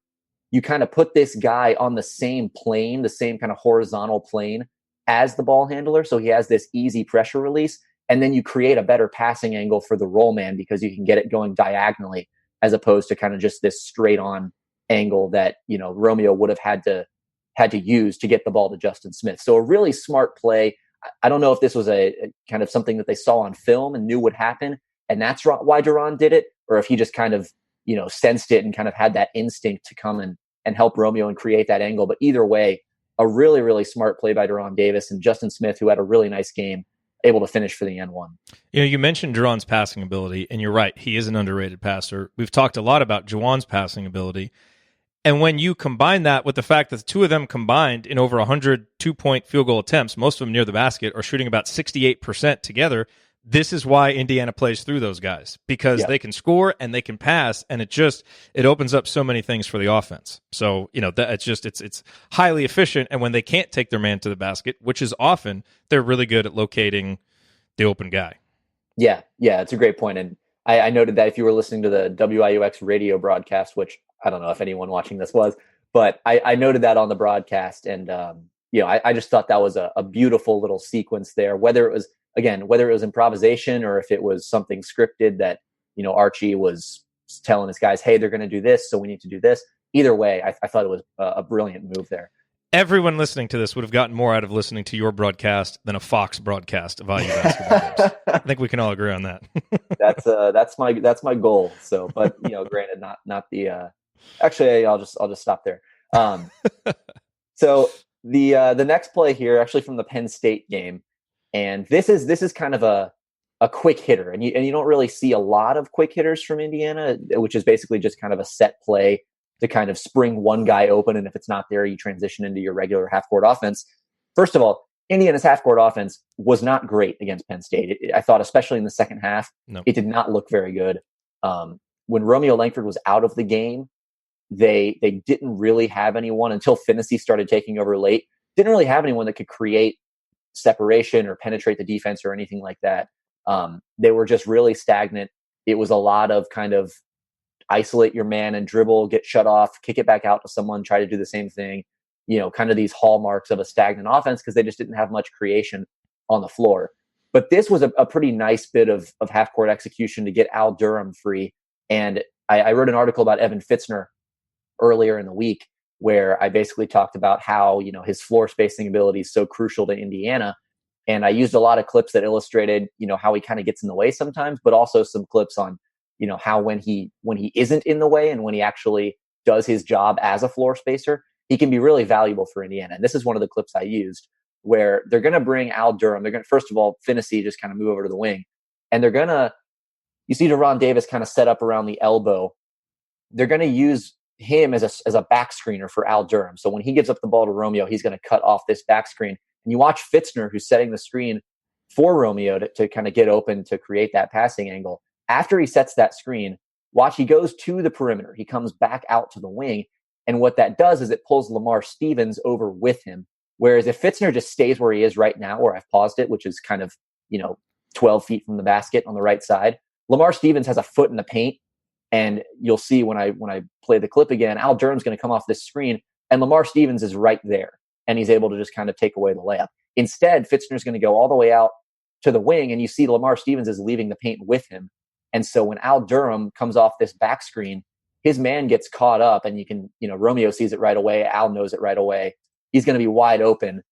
[SPEAKER 6] you kind of put this guy on the same plane, the same kind of horizontal plane as the ball handler. So he has this easy pressure release. And then you create a better passing angle for the roll man because you can get it going diagonally as opposed to kind of just this straight on angle that, Romeo would have had to use to get the ball to Justin Smith. So a really smart play. I don't know if this was a kind of something that they saw on film and knew would happen, and that's why De'Ron did it, or if he just kind of, sensed it and kind of had that instinct to come and help Romeo and create that angle. But either way, a really, really smart play by De'Ron Davis, and Justin Smith, who had a really nice game, able to finish for the N1.
[SPEAKER 1] You mentioned De'Ron's passing ability, and you're right. He is an underrated passer. We've talked a lot about Juwan's passing ability. And when you combine that with the fact that the two of them combined in over 100 two-point field goal attempts, most of them near the basket, are shooting about 68% together, this is why Indiana plays through those guys, because they can score and they can pass, and it opens up so many things for the offense. So, it's highly efficient, and when they can't take their man to the basket, which is often, they're really good at locating the open guy. Yeah,
[SPEAKER 6] it's a great point. And I noted that if you were listening to the WIUX radio broadcast, which I don't know if anyone watching this was, but I noted that on the broadcast. And, I just thought that was a beautiful little sequence there, whether it was improvisation or if it was something scripted that, Archie was telling his guys, hey, they're going to do this, so we need to do this. Either way, I thought it was a brilliant move there.
[SPEAKER 1] Everyone listening to this would have gotten more out of listening to your broadcast than a Fox broadcast of IU basketball games. I think we can all agree on that.
[SPEAKER 6] That's my goal. So, but granted, not the. Actually, I'll just stop there. So the next play here, actually from the Penn State game, and this is kind of a quick hitter, and you don't really see a lot of quick hitters from Indiana, which is basically just kind of a set play to kind of spring one guy open, and if it's not there, you transition into your regular half-court offense. First of all, Indiana's half-court offense was not great against Penn State. I thought, especially in the second half, It did not look very good. When Romeo Langford was out of the game, they didn't really have anyone until Finney started taking over late. Didn't really have anyone that could create separation or penetrate the defense or anything like that. They were just really stagnant. It was a lot of kind of isolate your man and dribble, get shut off, kick it back out to someone, try to do the same thing, kind of these hallmarks of a stagnant offense because they just didn't have much creation on the floor. But this was a pretty nice bit of half-court execution to get Al Durham free. And I wrote an article about Evan Fitzner earlier in the week where I basically talked about how, his floor spacing ability is so crucial to Indiana. And I used a lot of clips that illustrated, how he kind of gets in the way sometimes, but also some clips on, how when he isn't in the way and when he actually does his job as a floor spacer, he can be really valuable for Indiana. And this is one of the clips I used where they're going to bring Al Durham. They're going to, first of all, Finney just kind of move over to the wing. And they're going to, you see De'Ron Davis kind of set up around the elbow. They're going to use him as a back screener for Al Durham. So when he gives up the ball to Romeo, he's going to cut off this back screen. And you watch Fitzner, who's setting the screen for Romeo to kind of get open to create that passing angle. After he sets that screen, watch, he goes to the perimeter. He comes back out to the wing. And what that does is it pulls Lamar Stevens over with him. Whereas if Fitzner just stays where he is right now, where I've paused it, which is kind of, 12 feet from the basket on the right side, Lamar Stevens has a foot in the paint. And you'll see when I play the clip again, Al Durham's going to come off this screen and Lamar Stevens is right there. And he's able to just kind of take away the layup. Instead, Fitzner's going to go all the way out to the wing, and you see Lamar Stevens is leaving the paint with him. And so when Al Durham comes off this back screen, his man gets caught up, and you can, Romeo sees it right away. Al knows it right away. He's going to be wide open,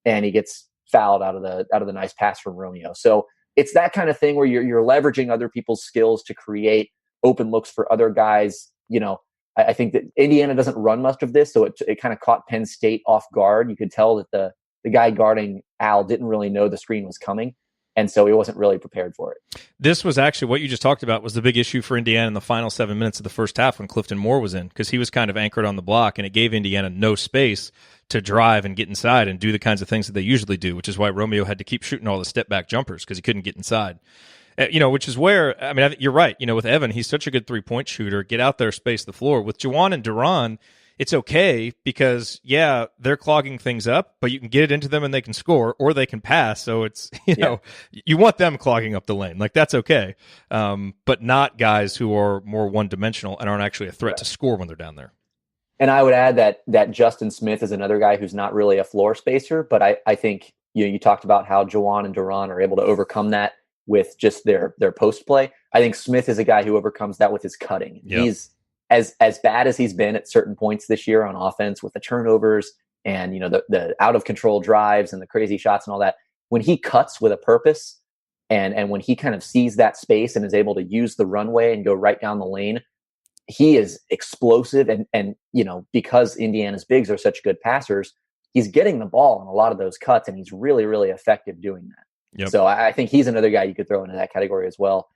[SPEAKER 6] and he gets fouled out of the nice pass from Romeo. So it's that kind of thing where you're leveraging other people's skills to create open looks for other guys. I think that Indiana doesn't run much of this, so it kind of caught Penn State off guard. You could tell that the guy guarding Al didn't really know the screen was coming, and so he wasn't really prepared for it.
[SPEAKER 1] This was actually what you just talked about was the big issue for Indiana in the final 7 minutes of the first half when Clifton Moore was in, because he was kind of anchored on the block, and it gave Indiana no space to drive and get inside and do the kinds of things that they usually do, which is why Romeo had to keep shooting all the step-back jumpers because he couldn't get inside. Which is where, you're right. With Evan, he's such a good three-point shooter. Get out there, space the floor. With Juwan and De'Ron, it's okay because, they're clogging things up, but you can get it into them and they can score or they can pass. So it's, you want them clogging up the lane. Like, that's okay. But not guys who are more one-dimensional and aren't actually a threat to score when they're down there.
[SPEAKER 6] And I would add that Justin Smith is another guy who's not really a floor spacer, but I think, you talked about how Juwan and De'Ron are able to overcome that with just their post play. I think Smith is a guy who overcomes that with his cutting. Yep. He's as bad as he's been at certain points this year on offense with the turnovers and the out of control drives and the crazy shots and all that. When he cuts with a purpose and when he kind of sees that space and is able to use the runway and go right down the lane, he is explosive. And because Indiana's bigs are such good passers, he's getting the ball on a lot of those cuts, and he's really, really effective doing that. Yep. So I think he's another guy you could throw into that category as well.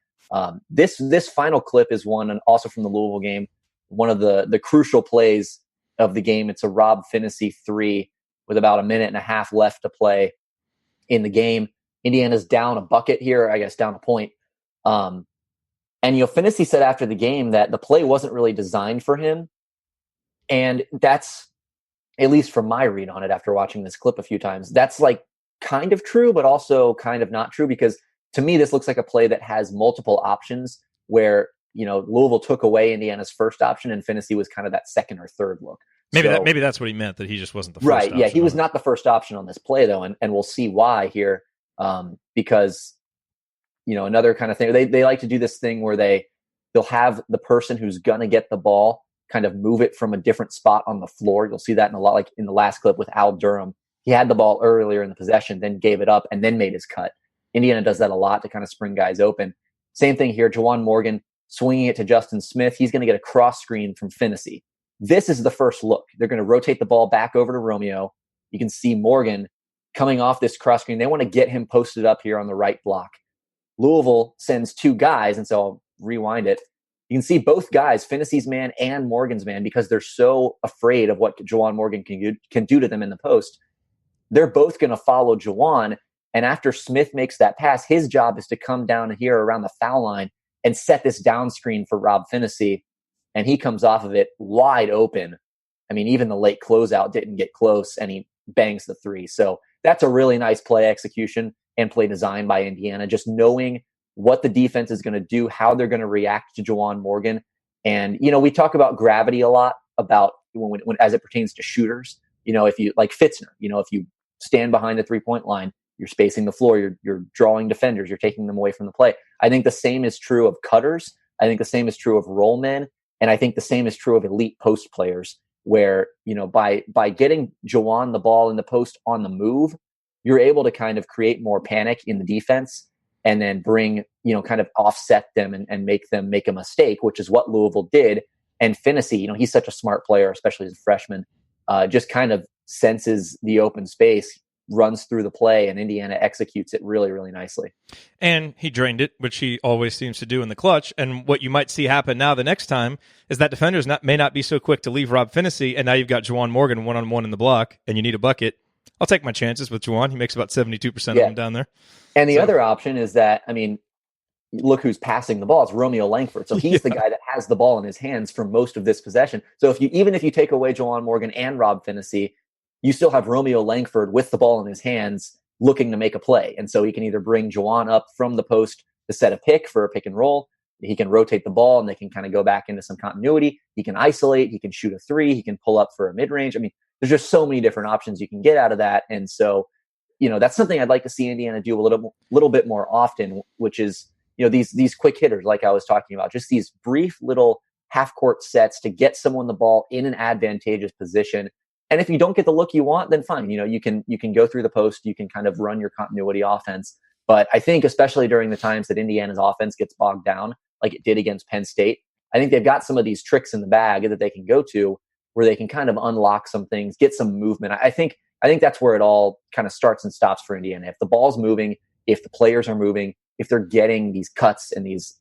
[SPEAKER 6] This final clip is one, and also from the Louisville game, one of the crucial plays of the game. It's a Rob Finney 3 with about a minute and a half left to play in the game. Indiana's down a bucket here, I guess down a point. And Finney said after the game that the play wasn't really designed for him. And that's, at least from my read on it after watching this clip a few times, that's like kind of true, but also kind of not true, because to me, this looks like a play that has multiple options where, Louisville took away Indiana's first option and Finney was kind of that second or third look.
[SPEAKER 1] Maybe that's what he meant, that he just wasn't the first
[SPEAKER 6] right.
[SPEAKER 1] option.
[SPEAKER 6] Yeah, he was not the first option on this play, though, and we'll see why here, because, another kind of thing, they like to do this thing where they'll have the person who's going to get the ball kind of move it from a different spot on the floor. You'll see that in a lot, like in the last clip with Al Durham. He had the ball earlier in the possession, then gave it up, and then made his cut. Indiana does that a lot to kind of spring guys open. Same thing here. Juwan Morgan swinging it to Justin Smith. He's going to get a cross screen from Finney. This is the first look. They're going to rotate the ball back over to Romeo. You can see Morgan coming off this cross screen. They want to get him posted up here on the right block. Louisville sends two guys, and so I'll rewind it. You can see both guys, Finney's man and Morgan's man, because they're so afraid of what Juwan Morgan can do to them in the post. They're both going to follow Juwan. And after Smith makes that pass, his job is to come down here around the foul line and set this down screen for Rob Finney. And he comes off of it wide open. I mean, even the late closeout didn't get close, and he bangs the 3. So that's a really nice play execution and play design by Indiana, just knowing what the defense is going to do, how they're going to react to Juwan Morgan. And, we talk about gravity a lot about when as it pertains to shooters. If you like Fitzner, if you stand behind the 3-point line, you're spacing the floor, you're drawing defenders, you're taking them away from the play. I think the same is true of cutters. I think the same is true of roll men. And I think the same is true of elite post players where, by getting Juwan the ball in the post on the move, you're able to kind of create more panic in the defense and then bring, kind of offset them and make them make a mistake, which is what Louisville did. And Finney, he's such a smart player, especially as a freshman, just kind of senses the open space. runs through the play, and Indiana executes it really, really nicely.
[SPEAKER 1] And he drained it, which he always seems to do in the clutch. And what you might see happen now the next time is that defenders may not be so quick to leave Rob Finney, and now you've got Juwan Morgan one-on-one in the block, and you need a bucket. I'll take my chances with Juwan. He makes about 72% of them down there.
[SPEAKER 6] And the other option is that, I mean, look who's passing the ball. It's Romeo Langford. So he's the guy that has the ball in his hands for most of this possession. So even if you take away Juwan Morgan and Rob Finney, you still have Romeo Langford with the ball in his hands looking to make a play. And so he can either bring Juwan up from the post to set a pick for a pick and roll. He can rotate the ball and they can kind of go back into some continuity. He can isolate. He can shoot a three. He can pull up for a mid-range. I mean, there's just so many different options you can get out of that. And so, that's something I'd like to see Indiana do a little bit more often, which is, these quick hitters, like I was talking about, just these brief little half-court sets to get someone the ball in an advantageous position. And if you don't get the look you want, then fine. You can go through the post. You can kind of run your continuity offense. But I think especially during the times that Indiana's offense gets bogged down, like it did against Penn State, I think they've got some of these tricks in the bag that they can go to where they can kind of unlock some things, get some movement. I think that's where it all kind of starts and stops for Indiana. If the ball's moving, if the players are moving, if they're getting these cuts and these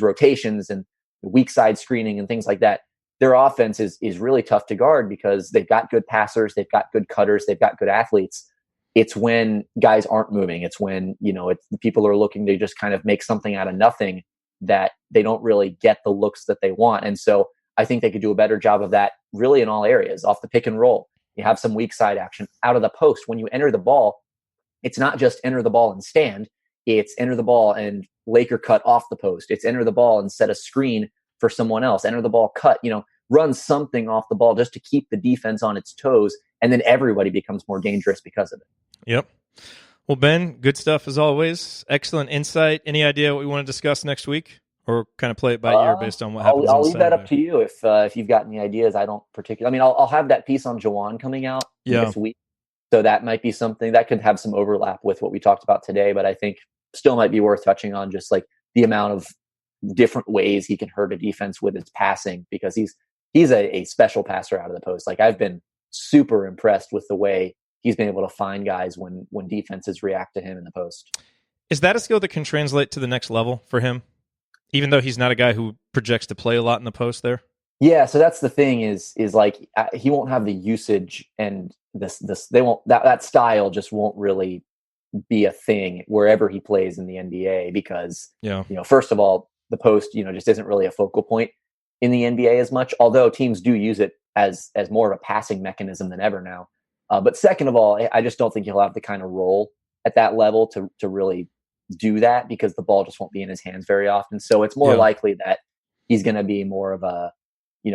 [SPEAKER 6] rotations and weak side screening and things like that, their offense is really tough to guard because they've got good passers, they've got good cutters, they've got good athletes. It's when guys aren't moving. It's when, people are looking to just kind of make something out of nothing that they don't really get the looks that they want. And so I think they could do a better job of that really in all areas. Off the pick and roll, you have some weak side action. Out of the post, when you enter the ball, it's not just enter the ball and stand. It's enter the ball and Laker cut off the post. It's enter the ball and set a screen for someone else. Enter the ball, cut, run something off the ball just to keep the defense on its toes. And then everybody becomes more dangerous because of it.
[SPEAKER 1] Yep. Well, Ben, good stuff as always. Excellent insight. Any idea what we want to discuss next week? Or kind of play it by ear based on what happens?
[SPEAKER 6] I'll leave that up to you if you've got any ideas. I don't particularly. I mean, I'll have that piece on Juwan coming out this week, so that might be something that could have some overlap with what we talked about today. But I think still might be worth touching on just like the amount of different ways he can hurt a defense with his passing, because he's a special passer out of the post. Like I've been super impressed with the way he's been able to find guys when defenses react to him in the post.
[SPEAKER 1] Is that a skill that can translate to the next level for him? Even though he's not a guy who projects to play a lot in the post there?
[SPEAKER 6] Yeah, so that's the thing is like he won't have the usage, and that style just won't really be a thing wherever he plays in the NBA because first of all, the post just isn't really a focal point in the NBA as much, although teams do use it as more of a passing mechanism than ever now. But second of all, I just don't think he'll have the kind of role at that level to really do that because the ball just won't be in his hands very often. So it's more likely that he's going to be more of a,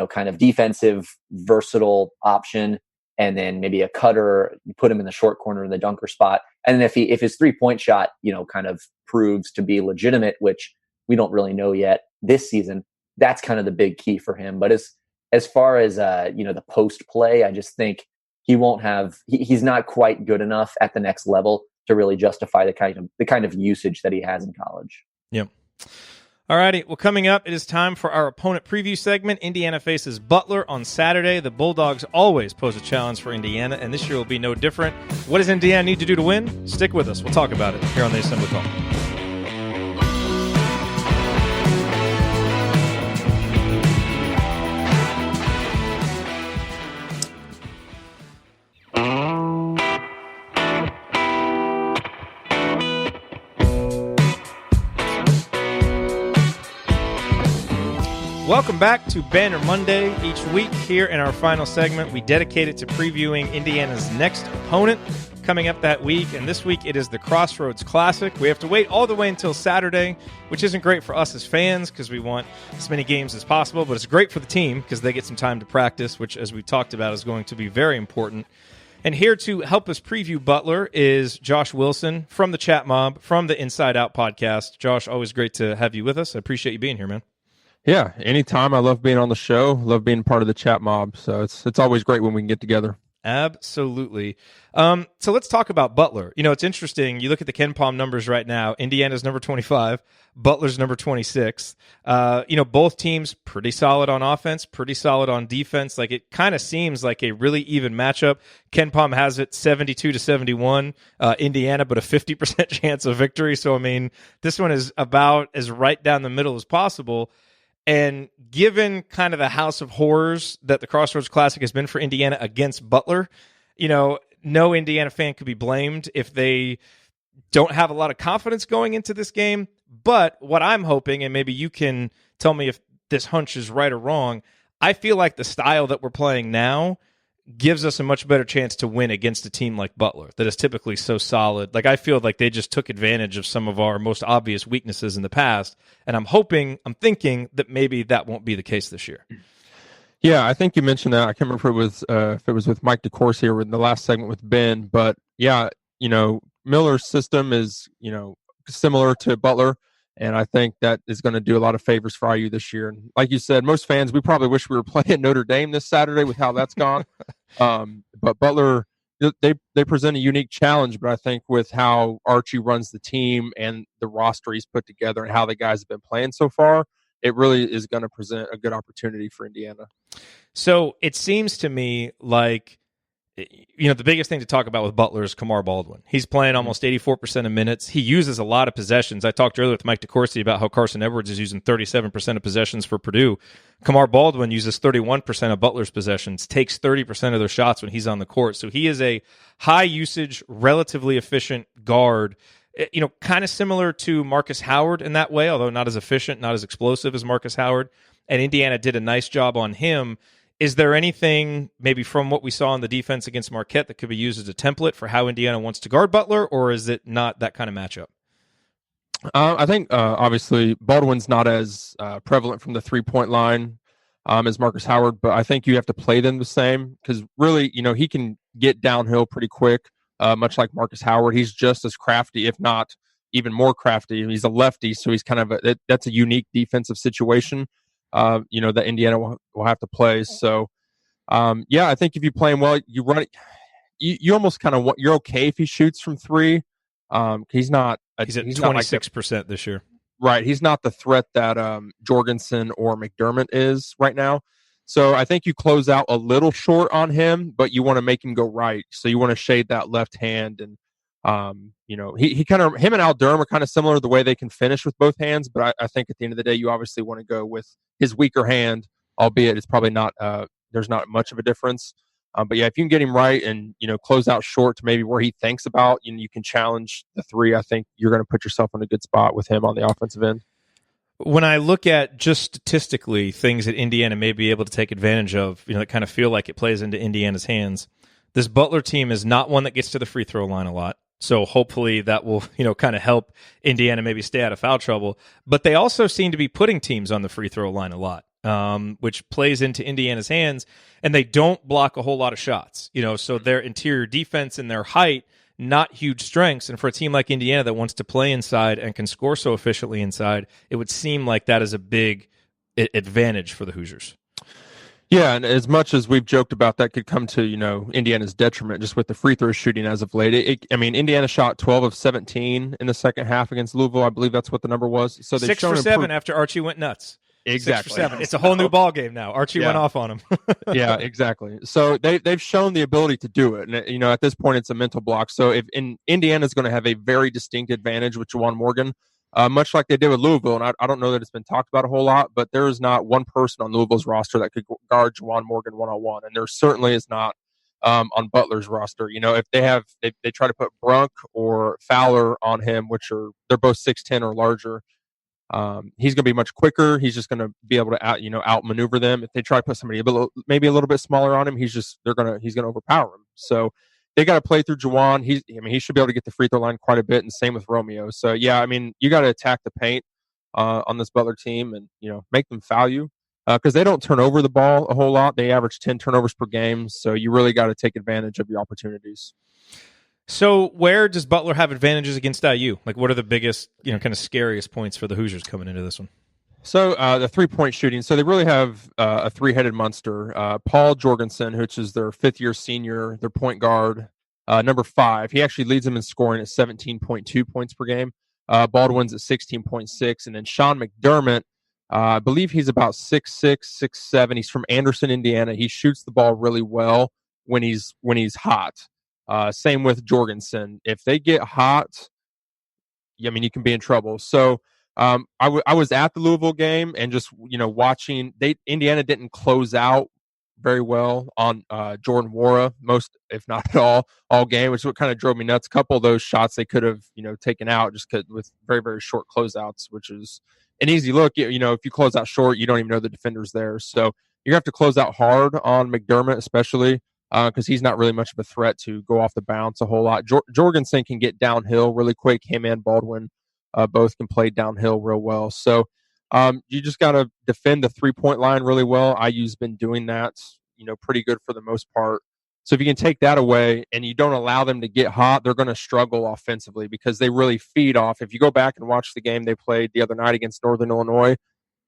[SPEAKER 6] kind of defensive, versatile option. And then maybe a cutter, you put him in the short corner in the dunker spot. And then if his 3-point shot, kind of proves to be legitimate, which we don't really know yet this season, that's kind of the big key for him. But as far as, the post play, I just think he's not quite good enough at the next level to really justify the kind of usage that he has in college.
[SPEAKER 1] Yep. All righty. Well, coming up, it is time for our opponent preview segment. Indiana faces Butler on Saturday. The Bulldogs always pose a challenge for Indiana, and this year will be no different. What does Indiana need to do to win? Stick with us. We'll talk about it here on the Assembly Call. Welcome back to Banner Monday. Each week here in our final segment, we dedicate it to previewing Indiana's next opponent coming up that week. And this week it is the Crossroads Classic. We have to wait all the way until Saturday, which isn't great for us as fans because we want as many games as possible. But it's great for the team because they get some time to practice, which, as we talked about, is going to be very important. And here to help us preview Butler is Josh Wilson from the Chat Mob, from the Inside Out podcast. Josh, always great to have you with us. I appreciate you being here, man.
[SPEAKER 7] Yeah, anytime. I love being on the show. Love being part of the Chat Mob. So it's always great when we can get together.
[SPEAKER 1] Absolutely. So let's talk about Butler. It's interesting. You look at the KenPom numbers right now. Indiana's number 25. Butler's number 26. Both teams pretty solid on offense, pretty solid on defense. Like, it kind of seems like a really even matchup. KenPom has it 72-71. Indiana, but a 50% chance of victory. So, I mean, this one is about as right down the middle as possible. And given kind of the house of horrors that the Crossroads Classic has been for Indiana against Butler, no Indiana fan could be blamed if they don't have a lot of confidence going into this game. But what I'm hoping, and maybe you can tell me if this hunch is right or wrong, I feel like the style that we're playing now gives us a much better chance to win against a team like Butler that is typically so solid. Like, I feel like they just took advantage of some of our most obvious weaknesses in the past, and I'm thinking that maybe that won't be the case this year.
[SPEAKER 7] Yeah, I think you mentioned that. I can't remember if it was with Mike DeCourcy or in the last segment with Ben, but yeah, Miller's system is, similar to Butler, and I think that is going to do a lot of favors for IU this year. And like you said, most fans, we probably wish we were playing Notre Dame this Saturday with how that's gone. But Butler, they present a unique challenge, but I think with how Archie runs the team and the roster he's put together and how the guys have been playing so far, it really is going to present a good opportunity for Indiana.
[SPEAKER 1] So it seems to me like, the biggest thing to talk about with Butler is Kamar Baldwin. He's playing almost 84% of minutes. He uses a lot of possessions. I talked earlier with Mike DeCourcy about how Carson Edwards is using 37% of possessions for Purdue. Kamar Baldwin uses 31% of Butler's possessions, takes 30% of their shots when he's on the court. So he is a high-usage, relatively efficient guard, kind of similar to Marcus Howard in that way, although not as efficient, not as explosive as Marcus Howard. And Indiana did a nice job on him. Is there anything maybe from what we saw on the defense against Marquette that could be used as a template for how Indiana wants to guard Butler, or is it not that kind of matchup?
[SPEAKER 7] I think obviously Baldwin's not as prevalent from the three-point line as Marcus Howard, but I think you have to play them the same because really, he can get downhill pretty quick, much like Marcus Howard. He's just as crafty, if not even more crafty. He's a lefty, so he's kind of that's a unique defensive situation. That Indiana will have to play. So, I think if you play him well, you run it. You almost kind of you're okay if he shoots from three. He's not.
[SPEAKER 1] He's at 26% this year.
[SPEAKER 7] Right. He's not the threat that Jorgensen or McDermott is right now. So I think you close out a little short on him, but you want to make him go right. So you want to shade that left hand and. He kind of, him and Al Durham are kind of similar the way they can finish with both hands, but I think at the end of the day, you obviously want to go with his weaker hand, albeit it's probably not, there's not much of a difference. But yeah, if you can get him right and, close out short to maybe where he thinks about, you can challenge the three. I think you're going to put yourself in a good spot with him on the offensive end.
[SPEAKER 1] When I look at just statistically things that Indiana may be able to take advantage of, that kind of feel like it plays into Indiana's hands, this Butler team is not one that gets to the free throw line a lot. So hopefully that will, kind of help Indiana maybe stay out of foul trouble. But they also seem to be putting teams on the free throw line a lot, which plays into Indiana's hands. And they don't block a whole lot of shots, so their interior defense and their height, not huge strengths. And for a team like Indiana that wants to play inside and can score so efficiently inside, it would seem like that is a big advantage for the Hoosiers.
[SPEAKER 7] Yeah, and as much as we've joked about that could come to, Indiana's detriment just with the free throw shooting as of late. Indiana shot 12 of 17 in the second half against Louisville. I believe that's what the number was. So
[SPEAKER 1] 6 for 7 after Archie went nuts.
[SPEAKER 7] Exactly.
[SPEAKER 1] 6 for 7. It's a whole new ball game now. Archie went off on him.
[SPEAKER 7] Yeah, exactly. So they've shown the ability to do it. And, at this point, it's a mental block. So if Indiana's going to have a very distinct advantage with Juwan Morgan, much like they did with Louisville, and I don't know that it's been talked about a whole lot, but there is not one person on Louisville's roster that could guard Juwan Morgan one-on-one, and there certainly is not on Butler's roster. If they try to put Brunk or Fowler on him, they're both 6'10" or larger, he's going to be much quicker. He's just going to be able to outmaneuver them. If they try to put somebody maybe a little bit smaller on him, he's going to overpower him. So they got to play through Juwan. He should be able to get the free throw line quite a bit, and same with Romeo. So yeah, you got to attack the paint on this Butler team, and make them foul you because they don't turn over the ball a whole lot. They average 10 turnovers per game, so you really got to take advantage of your opportunities.
[SPEAKER 1] So where does Butler have advantages against IU? Like, what are the biggest, kind of scariest points for the Hoosiers coming into this one?
[SPEAKER 7] So the 3-point shooting. So they really have a three-headed monster. Paul Jorgensen, which is their fifth-year senior, their point guard, number 5. He actually leads them in scoring at 17.2 points per game. Baldwin's at 16.6. And then Sean McDermott, I believe he's about 6'6", 6'7". He's from Anderson, Indiana. He shoots the ball really well when he's hot. Same with Jorgensen. If they get hot, I mean, you can be in trouble. So I was at the Louisville game and just watching. Indiana didn't close out very well on Jordan Nwora, most, if not at all game, which is what kind of drove me nuts. A couple of those shots they could have taken out just with very, very short closeouts, which is an easy look. If you close out short, you don't even know the defender's there. So you're gonna have to close out hard on McDermott, especially because he's not really much of a threat to go off the bounce a whole lot. Jorgensen can get downhill really quick. Him and Baldwin both can play downhill real well. So you just got to defend the 3-point line really well. IU's been doing that, pretty good for the most part. So if you can take that away and you don't allow them to get hot, they're going to struggle offensively because they really feed off. If you go back and watch the game they played the other night against Northern Illinois,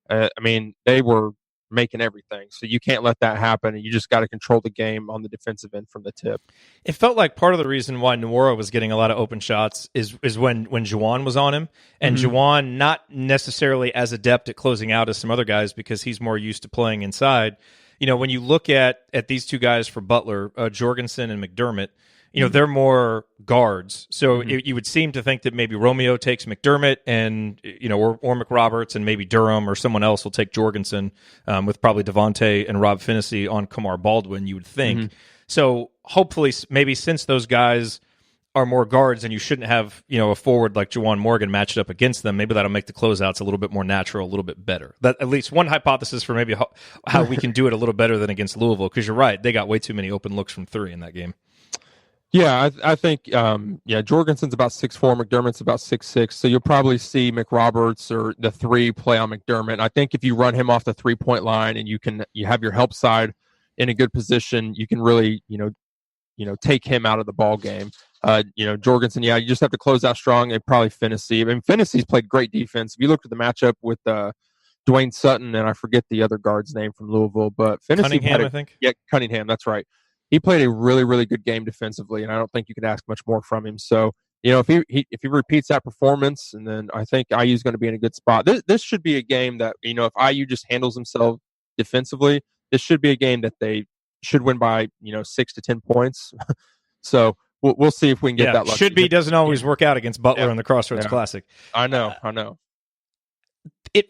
[SPEAKER 7] they were making everything. So you can't let that happen, and you just got to control the game on the defensive end from the tip.
[SPEAKER 1] It felt like part of the reason why Nwora was getting a lot of open shots is when Juwan was on him, and Juwan not necessarily as adept at closing out as some other guys because he's more used to playing inside. When you look at these two guys for Butler, Jorgensen and McDermott, they're more guards. So you would seem to think that maybe Romeo takes McDermott and, or McRoberts, and maybe Durham or someone else will take Jorgensen with probably Devontae and Rob Finney on Kamar Baldwin, you would think. So hopefully, maybe since those guys are more guards and you shouldn't have, a forward like Juwan Morgan matched up against them, maybe that'll make the closeouts a little bit more natural, a little bit better. That at least one hypothesis for maybe how we can do it a little better than against Louisville, because you're right, they got way too many open looks from 3 in that game.
[SPEAKER 7] Yeah, I think Jorgensen's about 6'4", McDermott's about 6'6", so you'll probably see McRoberts or the 3 play on McDermott. I think if you run him off the 3-point line and you have your help side in a good position, you can really take him out of the ball game. Jorgensen, you just have to close out strong, and probably Finney. Finney's played great defense. If you looked at the matchup with Dwayne Sutton, and I forget the other guard's name from Louisville, but Finney
[SPEAKER 1] Cunningham, I think.
[SPEAKER 7] Yeah, Cunningham, that's right. He played a really, really good game defensively, and I don't think you could ask much more from him. So, if he repeats that performance, and then I think IU's going to be in a good spot. This should be a game that, if IU just handles themselves defensively, this should be a game that they should win by, 6 to 10 points. So we'll see if we can get that lucky.
[SPEAKER 1] Should be doesn't always work out against Butler in the Crossroads Classic.
[SPEAKER 7] I know.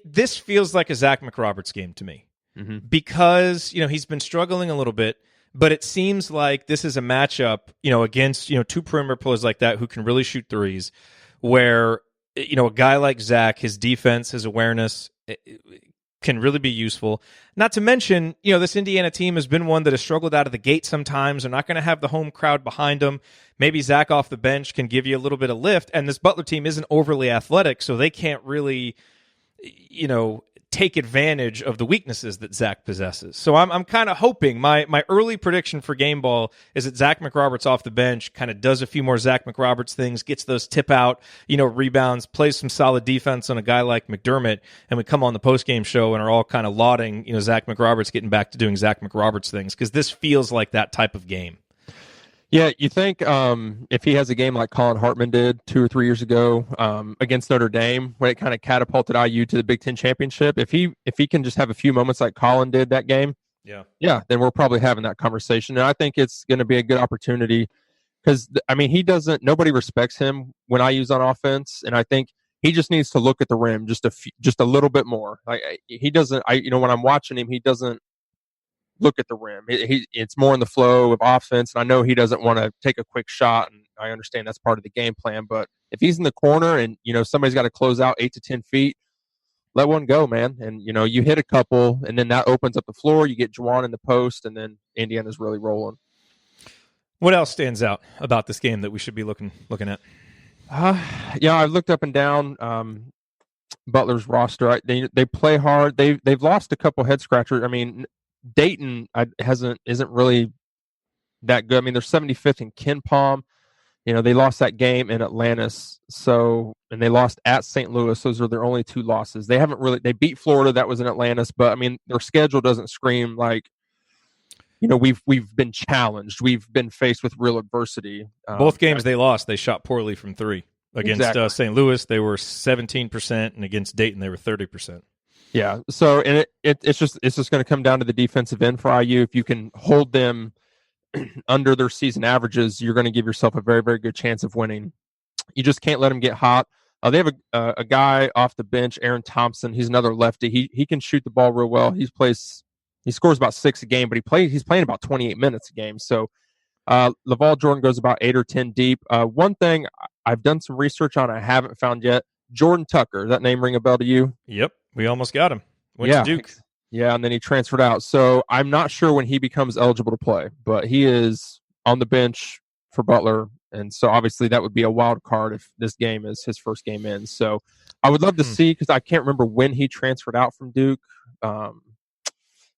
[SPEAKER 1] This feels like a Zach McRoberts game to me because, he's been struggling a little bit. But it seems like this is a matchup, against, 2 perimeter players like that who can really shoot threes, where, a guy like Zach, his defense, his awareness can really be useful. Not to mention, this Indiana team has been one that has struggled out of the gate sometimes. They're not going to have the home crowd behind them. Maybe Zach off the bench can give you a little bit of lift. And this Butler team isn't overly athletic, so they can't really, take advantage of the weaknesses that Zach possesses. So I'm kind of hoping, my early prediction for game ball is that Zach McRoberts off the bench kind of does a few more Zach McRoberts things, gets those tip out, rebounds, plays some solid defense on a guy like McDermott, and we come on the post-game show and are all kind of lauding, Zach McRoberts getting back to doing Zach McRoberts things, because this feels like that type of game.
[SPEAKER 7] Yeah, you think if he has a game like Colin Hartman did 2 or 3 years ago against Notre Dame, when it kind of catapulted IU to the Big Ten championship, if he can just have a few moments like Colin did that game, then we're probably having that conversation. And I think it's going to be a good opportunity because nobody respects him when IU's on offense, and I think he just needs to look at the rim just a little bit more. Like he doesn't, when I'm watching him, he doesn't look at the rim. It's more in the flow of offense, and I know he doesn't want to take a quick shot, and I understand that's part of the game plan, but if he's in the corner and, somebody's got to close out 8 to 10 feet, let one go, man. And, you hit a couple, and then that opens up the floor. You get Juwan in the post, and then Indiana's really rolling.
[SPEAKER 1] What else stands out about this game that we should be looking at?
[SPEAKER 7] I've looked up and down Butler's roster. They play hard. They've lost a couple head scratchers. Dayton isn't really that good. They're 75th in Ken Palm. they lost that game in Atlantis, and they lost at St. Louis. Those are their only 2 losses. They beat Florida, that was in Atlantis, but I mean, their schedule doesn't scream like, we've been challenged. We've been faced with real adversity.
[SPEAKER 1] Both games they lost, they shot poorly from 3. Against St. Louis, they were 17%, and against Dayton, they were 30%.
[SPEAKER 7] Yeah. So, and it's just going to come down to the defensive end for IU. If you can hold them under their season averages, you're going to give yourself a very, very good chance of winning. You just can't let them get hot. They have a guy off the bench, Aaron Thompson. He's another lefty. He can shoot the ball real well. He scores about 6 a game, but he's playing about 28 minutes a game. So Laval Jordan goes about 8 or 10 deep. One thing I've done some research on, I haven't found yet. Jordan Tucker, that name ring a bell to you?
[SPEAKER 1] Yep, we almost got him. Went to Duke.
[SPEAKER 7] Yeah, and then he transferred out. So I'm not sure when he becomes eligible to play, but he is on the bench for Butler. And so obviously that would be a wild card if this game is his first game in. So I would love to see, because I can't remember when he transferred out from Duke.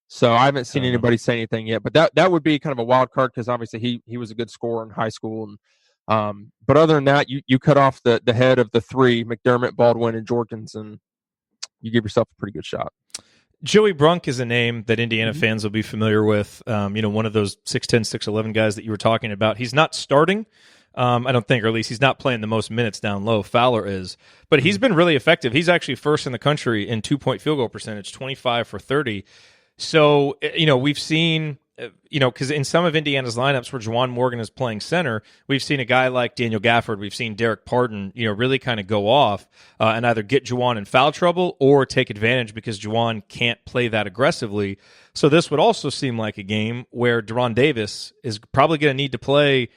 [SPEAKER 7] So I haven't seen anybody say anything yet, but that would be kind of a wild card, because obviously he was a good scorer in high school. And but other than that, you cut off the head of the 3, McDermott, Baldwin, and Jorgens, and you give yourself a pretty good shot.
[SPEAKER 1] Joey Brunk is a name that Indiana fans will be familiar with. One of those 6'10", 6'11" guys that you were talking about. He's not starting, I don't think, or at least he's not playing the most minutes down low. Fowler is. But he's been really effective. He's actually first in the country in 2-point field goal percentage, 25 for 30. So, we've seen, because in some of Indiana's lineups where Juwan Morgan is playing center, we've seen a guy like Daniel Gafford, we've seen Derek Pardon, really kind of go off and either get Juwan in foul trouble or take advantage because Juwan can't play that aggressively. So this would also seem like a game where De'Ron Davis is probably going to need to play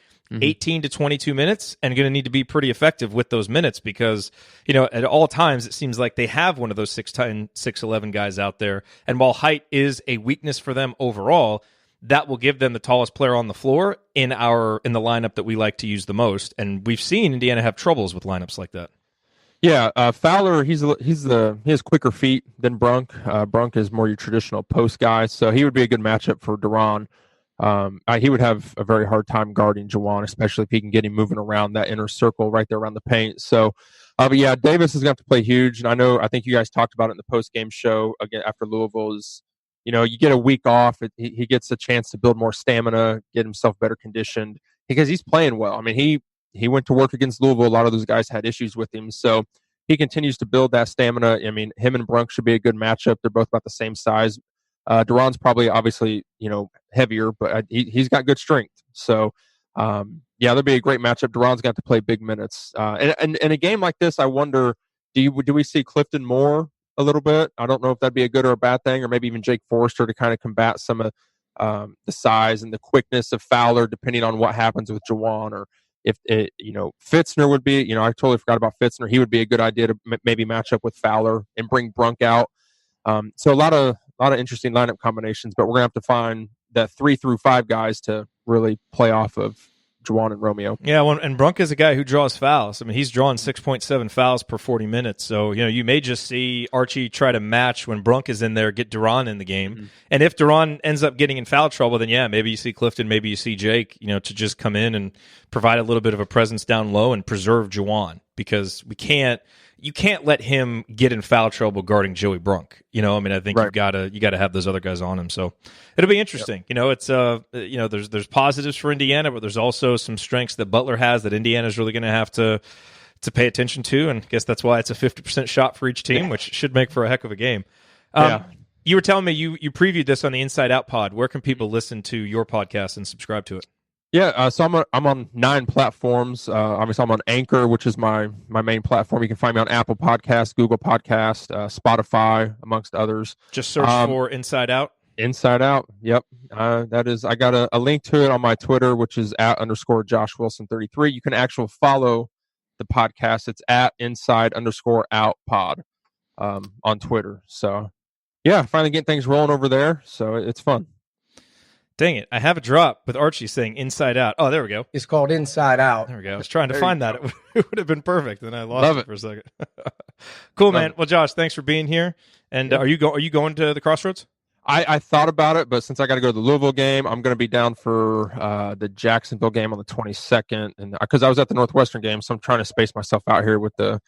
[SPEAKER 1] 18 to 22 minutes and going to need to be pretty effective with those minutes because, at all times it seems like they have one of those 6'10", 6'11" guys out there. And while height is a weakness for them overall, that will give them the tallest player on the floor in the lineup that we like to use the most. And we've seen Indiana have troubles with lineups like that.
[SPEAKER 7] Yeah, Fowler, he has quicker feet than Brunk. Brunk is more your traditional post guy, so he would be a good matchup for De'Ron. He would have a very hard time guarding Juwan, especially if he can get him moving around that inner circle right there around the paint. So, but yeah, Davis is going to have to play huge. And I think you guys talked about it in the post-game show again after Louisville is, you get a week off. He gets a chance to build more stamina, get himself better conditioned because he's playing well. I mean, he went to work against Louisville. A lot of those guys had issues with him. So he continues to build that stamina. I mean, him and Brunk should be a good matchup. They're both about the same size. De'Ron's probably obviously, heavier, but he's got good strength. So, there'll be a great matchup. De'Ron's got to play big minutes. And in a game like this, I wonder, do we see Clifton Moore a little bit? I don't know if that'd be a good or a bad thing, or maybe even Jake Forrester to kind of combat some of the size and the quickness of Fowler, depending on what happens with Juwan, or if Fitzner would be, I totally forgot about Fitzner. He would be a good idea to maybe match up with Fowler and bring Brunk out. So a lot of interesting lineup combinations, but we're gonna have to find that 3 through 5 guys to really play off of Juwan and Romeo. Yeah,
[SPEAKER 1] and Brunk is a guy who draws fouls. I mean, he's drawing 6.7 fouls per 40 minutes. So, you may just see Archie try to match when Brunk is in there, get De'Ron in the game. Mm-hmm. And if De'Ron ends up getting in foul trouble, then maybe you see Clifton, maybe you see Jake, to just come in and provide a little bit of a presence down low and preserve Juwan, because you can't let him get in foul trouble guarding Joey Brunk. I think right. you gotta have those other guys on him. So it'll be interesting. Yep. It's there's positives for Indiana, but there's also some strengths that Butler has that Indiana's really going to have to pay attention to. And I guess that's why it's a 50% shot for each team, which should make for a heck of a game. You were telling me you previewed this on the Inside Out pod. Where can people listen to your podcast and subscribe to it?
[SPEAKER 7] Yeah, so I'm on 9 platforms. Obviously, I'm on Anchor, which is my main platform. You can find me on Apple Podcasts, Google Podcasts, Spotify, amongst others.
[SPEAKER 1] Just search for Inside Out.
[SPEAKER 7] Inside Out, yep. That is. I got a link to it on my Twitter, which is @_Josh Wilson 33. You can actually follow the podcast. It's @inside_out pod on Twitter. So, finally getting things rolling over there. So it's fun.
[SPEAKER 1] Dang it. I have a drop with Archie saying Inside Out. Oh, there we go.
[SPEAKER 8] It's called Inside Out.
[SPEAKER 1] There we go. I was trying to find that. It would have been perfect. And I lost it for a second. Cool, man. Well, Josh, thanks for being here. And are you going to the Crossroads?
[SPEAKER 7] I thought about it, but since I got to go to the Louisville game, I'm going to be down for the Jacksonville game on the 22nd, and because I was at the Northwestern game, so I'm trying to space myself out here with the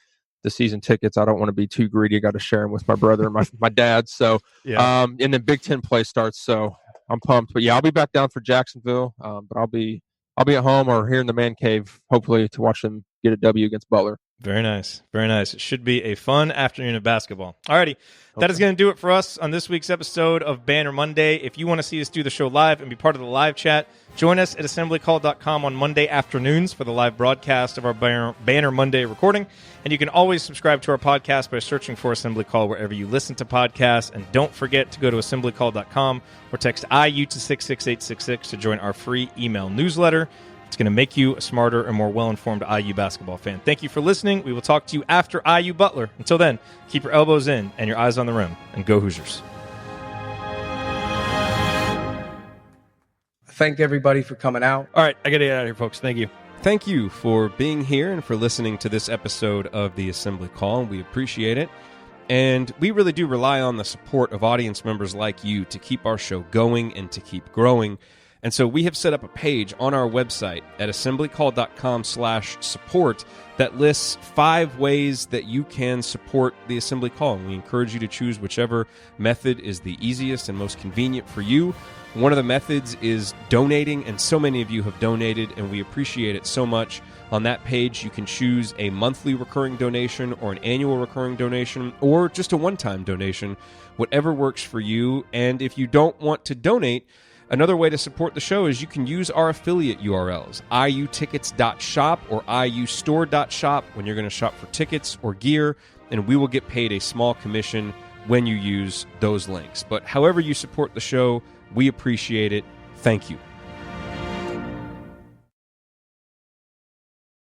[SPEAKER 7] season tickets. I don't want to be too greedy. I got to share them with my brother and my dad. So, and then Big Ten play starts, so I'm pumped. But yeah, I'll be back down for Jacksonville, but I'll be at home or here in the man cave, hopefully, to watch them get a W against Butler.
[SPEAKER 1] Very nice. Very nice. It should be a fun afternoon of basketball. Alrighty. That is going to do it for us on this week's episode of Banner Monday. If you want to see us do the show live and be part of the live chat, join us at assemblycall.com on Monday afternoons for the live broadcast of our Banner Monday recording. And you can always subscribe to our podcast by searching for Assembly Call wherever you listen to podcasts. And don't forget to go to assemblycall.com or text IU to 66866 to join our free email newsletter. It's going to make you a smarter and more well-informed IU basketball fan. Thank you for listening. We will talk to you after IU Butler. Until then, keep your elbows in and your eyes on the rim, and go Hoosiers.
[SPEAKER 8] Thank everybody for coming out.
[SPEAKER 2] All right, I got to get out of here, folks. Thank you.
[SPEAKER 9] Thank you for being here and for listening to this episode of the Assembly Call. We appreciate it. And we really do rely on the support of audience members like you to keep our show going and to keep growing. And so we have set up a page on our website at assemblycall.com/support that lists 5 ways that you can support the Assembly Call. And we encourage you to choose whichever method is the easiest and most convenient for you. One of the methods is donating, and so many of you have donated, and we appreciate it so much. On that page, you can choose a monthly recurring donation or an annual recurring donation or just a one-time donation, whatever works for you. And if you don't want to donate, another way to support the show is you can use our affiliate URLs, iutickets.shop or iustore.shop when you're going to shop for tickets or gear, and we will get paid a small commission when you use those links. But however you support the show, we appreciate it. Thank you.